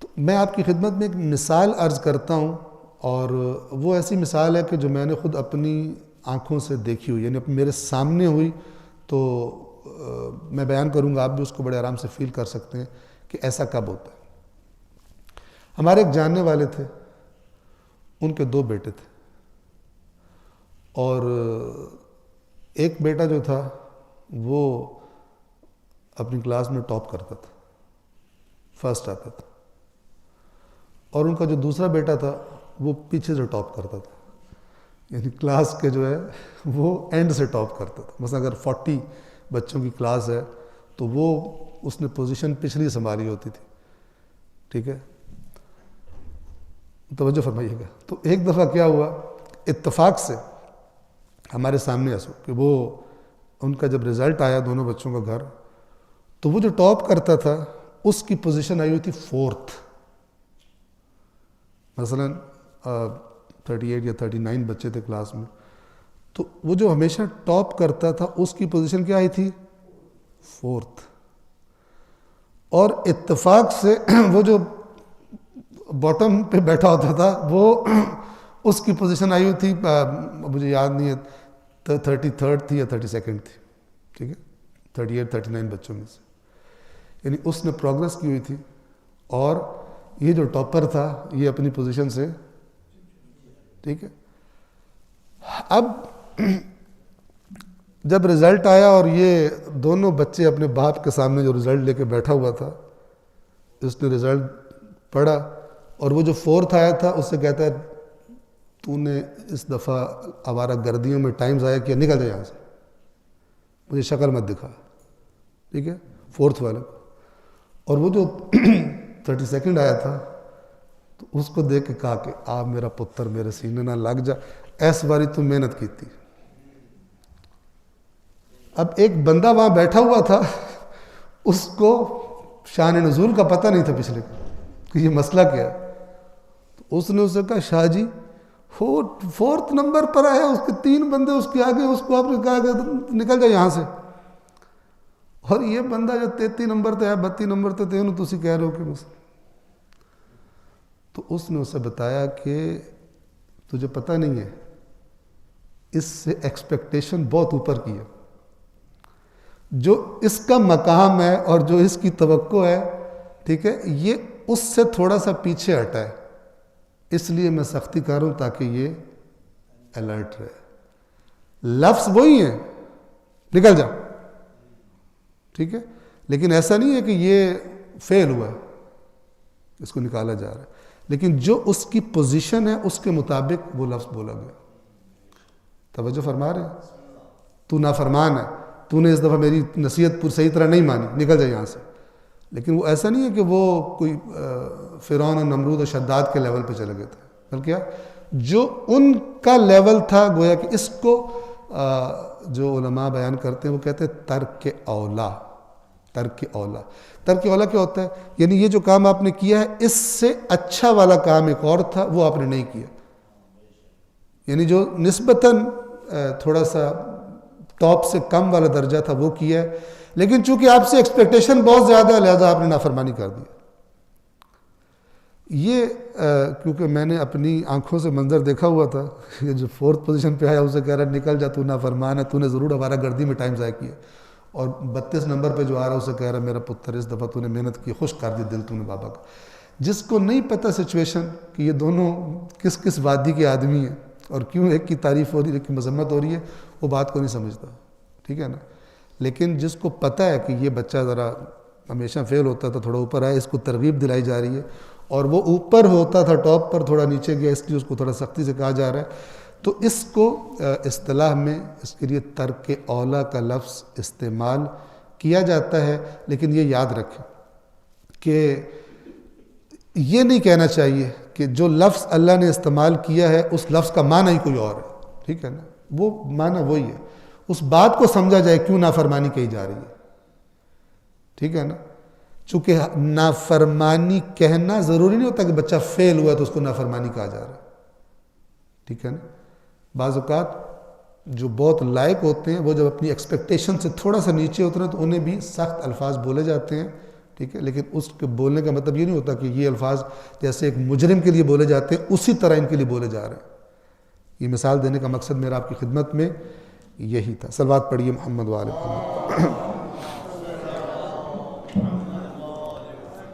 تو میں آپ کی خدمت میں ایک مثال عرض کرتا ہوں، اور وہ ایسی مثال ہے کہ جو میں نے خود اپنی آنکھوں سے دیکھی ہوئی، یعنی میرے سامنے ہوئی، تو میں بیان کروں گا، آپ بھی اس کو بڑے آرام سے فیل کر سکتے ہیں کہ ایسا کب ہوتا ہے۔ ہمارے ایک جاننے والے تھے، ان کے 2 بیٹے تھے، اور ایک بیٹا جو تھا وہ اپنی کلاس میں ٹاپ کرتا تھا، فرسٹ آتا تھا، اور ان کا جو دوسرا بیٹا تھا وہ پیچھے سے ٹاپ کرتا تھا، یعنی کلاس کے جو ہے وہ اینڈ سے ٹاپ کرتا تھا. مثلا اگر 40 بچوں کی کلاس ہے تو وہ اس نے پوزیشن پچھلی سنبھالی ہوتی تھی. ٹھیک ہے، توجہ فرمائیے گا. تو ایک دفعہ کیا ہوا، اتفاق سے ہمارے سامنے ایسا کہ وہ ان کا جب رزلٹ آیا دونوں بچوں کا گھر، تو وہ جو ٹاپ کرتا تھا اس کی پوزیشن آئی ہوئی تھی 4th. مثلا 38 یا 39 بچے تھے کلاس میں، تو وہ جو ہمیشہ ٹاپ کرتا تھا اس کی پوزیشن کیا آئی تھی 4th. اور اتفاق سے وہ جو باٹم پہ بیٹھا ہوتا تھا وہ اس کی پوزیشن آئی ہوئی تھی، مجھے یاد نہیں ہے 33rd تھی یا 32nd تھی. ٹھیک ہے، 38 39 بچوں میں سے، یعنی اس نے پروگریس کی ہوئی تھی، اور یہ جو ٹاپر تھا یہ اپنی پوزیشن سے. ٹھیک ہے، اب جب رزلٹ آیا اور یہ دونوں بچے اپنے باپ کے سامنے جو رزلٹ لے کے بیٹھا ہوا تھا، اس نے رزلٹ پڑھا، اور وہ جو 4th آیا تھا اس سے کہتا ہے تو نے اس دفعہ آوارہ گردیوں میں ٹائم ضائع کیا، نکل جائے یہاں سے، مجھے شکل مت دکھا. ٹھیک ہے، 4th والے کو. اور وہ جو 32nd آیا تھا تو اس کو دیکھ کے کہا کہ آپ میرا پتر میرے سینے نہ لگ جا، ایس باری تو محنت کی تھی. اب ایک بندہ وہاں بیٹھا ہوا تھا، اس کو شان نزول کا پتہ نہیں تھا پچھلے کہ یہ مسئلہ کیا ہے. تو اس نے اسے کہا شاہ جی 4th نمبر پر آیا، اس کے 3 بندے اس کے آگے، اس کو آپ نے کہا کہ نکل جائے یہاں سے، اور یہ بندہ جو 33 نمبر تے ہے 32 نمبر تے تھے انہوں تسی کہہ رہے ہو کہ مسئلہ. تو اس نے اسے بتایا کہ تجھے پتہ نہیں ہے، اس سے ایکسپیکٹیشن بہت اوپر کی ہے، جو اس کا مقام ہے اور جو اس کی توقع ہے، ٹھیک ہے، یہ اس سے تھوڑا سا پیچھے ہٹا ہے، اس لیے میں سختی کر رہا ہوں تاکہ یہ الرٹ رہے. لفظ وہی ہیں، نکل جا. ٹھیک ہے، لیکن ایسا نہیں ہے کہ یہ فیل ہوا ہے، اس کو نکالا جا رہا ہے، لیکن جو اس کی پوزیشن ہے اس کے مطابق وہ لفظ بولا گیا. توجہ فرما رہے ہیں؟ تو نافرمان ہے، تو نے اس دفعہ میری نصیحت پور صحیح طرح نہیں مانی، نکل جائے یہاں سے. لیکن وہ ایسا نہیں ہے کہ وہ کوئی فرعون اور نمرود اور شداد کے لیول پہ چلے گئے تھے، بلکہ جو ان کا لیول تھا، گویا کہ اس کو جو علماء بیان کرتے ہیں وہ کہتے ہیں ترک اولا. ترک اولا، ترک اولا کیا ہوتا ہے؟ یعنی یہ جو کام آپ نے کیا ہے اس سے اچھا والا کام ایک اور تھا، وہ آپ نے نہیں کیا. یعنی جو نسبتاً تھوڑا سا ٹاپ سے کم والا درجہ تھا وہ کیا ہے، لیکن چونکہ آپ سے ایکسپیکٹیشن بہت زیادہ ہے لہذا آپ نے نافرمانی کر دی. یہ کیونکہ میں نے اپنی آنکھوں سے منظر دیکھا ہوا تھا، یہ جو 4th پوزیشن پہ آیا اسے کہہ رہا ہے نکل جا، تو نافرمان ہے، تو نے ضرور آوارہ گردی میں ٹائم ضائع کیا. اور 32 نمبر پہ جو آ رہا ہے اسے کہہ رہا ہے میرا پتر اس دفعہ تو نے محنت کی، خوش کر دی دل تو نے بابا کا. جس کو نہیں پتہ سچویشن کہ یہ دونوں کس کس وادی کے آدمی ہیں اور کیوں ایک کی تعریف ہو رہی ہے ایک کی مذمت ہو رہی ہے، وہ بات کو نہیں سمجھتا. ٹھیک ہے نا. لیکن جس کو پتہ ہے کہ یہ بچہ ذرا ہمیشہ فیل ہوتا تھا، تھوڑا اوپر آیا، اس کو ترغیب دلائی جا رہی ہے، اور وہ اوپر ہوتا تھا ٹاپ پر، تھوڑا نیچے گیا اس لیے اس کو تھوڑا سختی سے کہا جا رہا ہے. تو اس کو اصطلاح میں اس کے لیے ترک اولا کا لفظ استعمال کیا جاتا ہے. لیکن یہ یاد رکھیں کہ یہ نہیں کہنا چاہیے کہ جو لفظ اللہ نے استعمال کیا ہے اس لفظ کا معنی ہی کوئی اور ہے. ٹھیک ہے نا، وہ معنی وہی ہے. اس بات کو سمجھا جائے کیوں نافرمانی کہی جا رہی ہے. ٹھیک ہے نا. چونکہ نافرمانی کہنا ضروری نہیں ہوتا کہ بچہ فیل ہوا ہے تو اس کو نافرمانی کہا جا رہا ہے. ٹھیک ہے نا. بعض اوقات جو بہت لائق ہوتے ہیں وہ جب اپنی ایکسپیکٹیشن سے تھوڑا سا نیچے اتریں تو انہیں بھی سخت الفاظ بولے جاتے ہیں. ٹھیک ہے، لیکن اس کے بولنے کا مطلب یہ نہیں ہوتا کہ یہ الفاظ جیسے ایک مجرم کے لیے بولے جاتے ہیں اسی طرح ان کے لیے بولے جا رہے ہیں. یہ مثال دینے کا مقصد میرا آپ کی خدمت میں یہی تھا. صلوات پڑھیے محمد وآل محمد.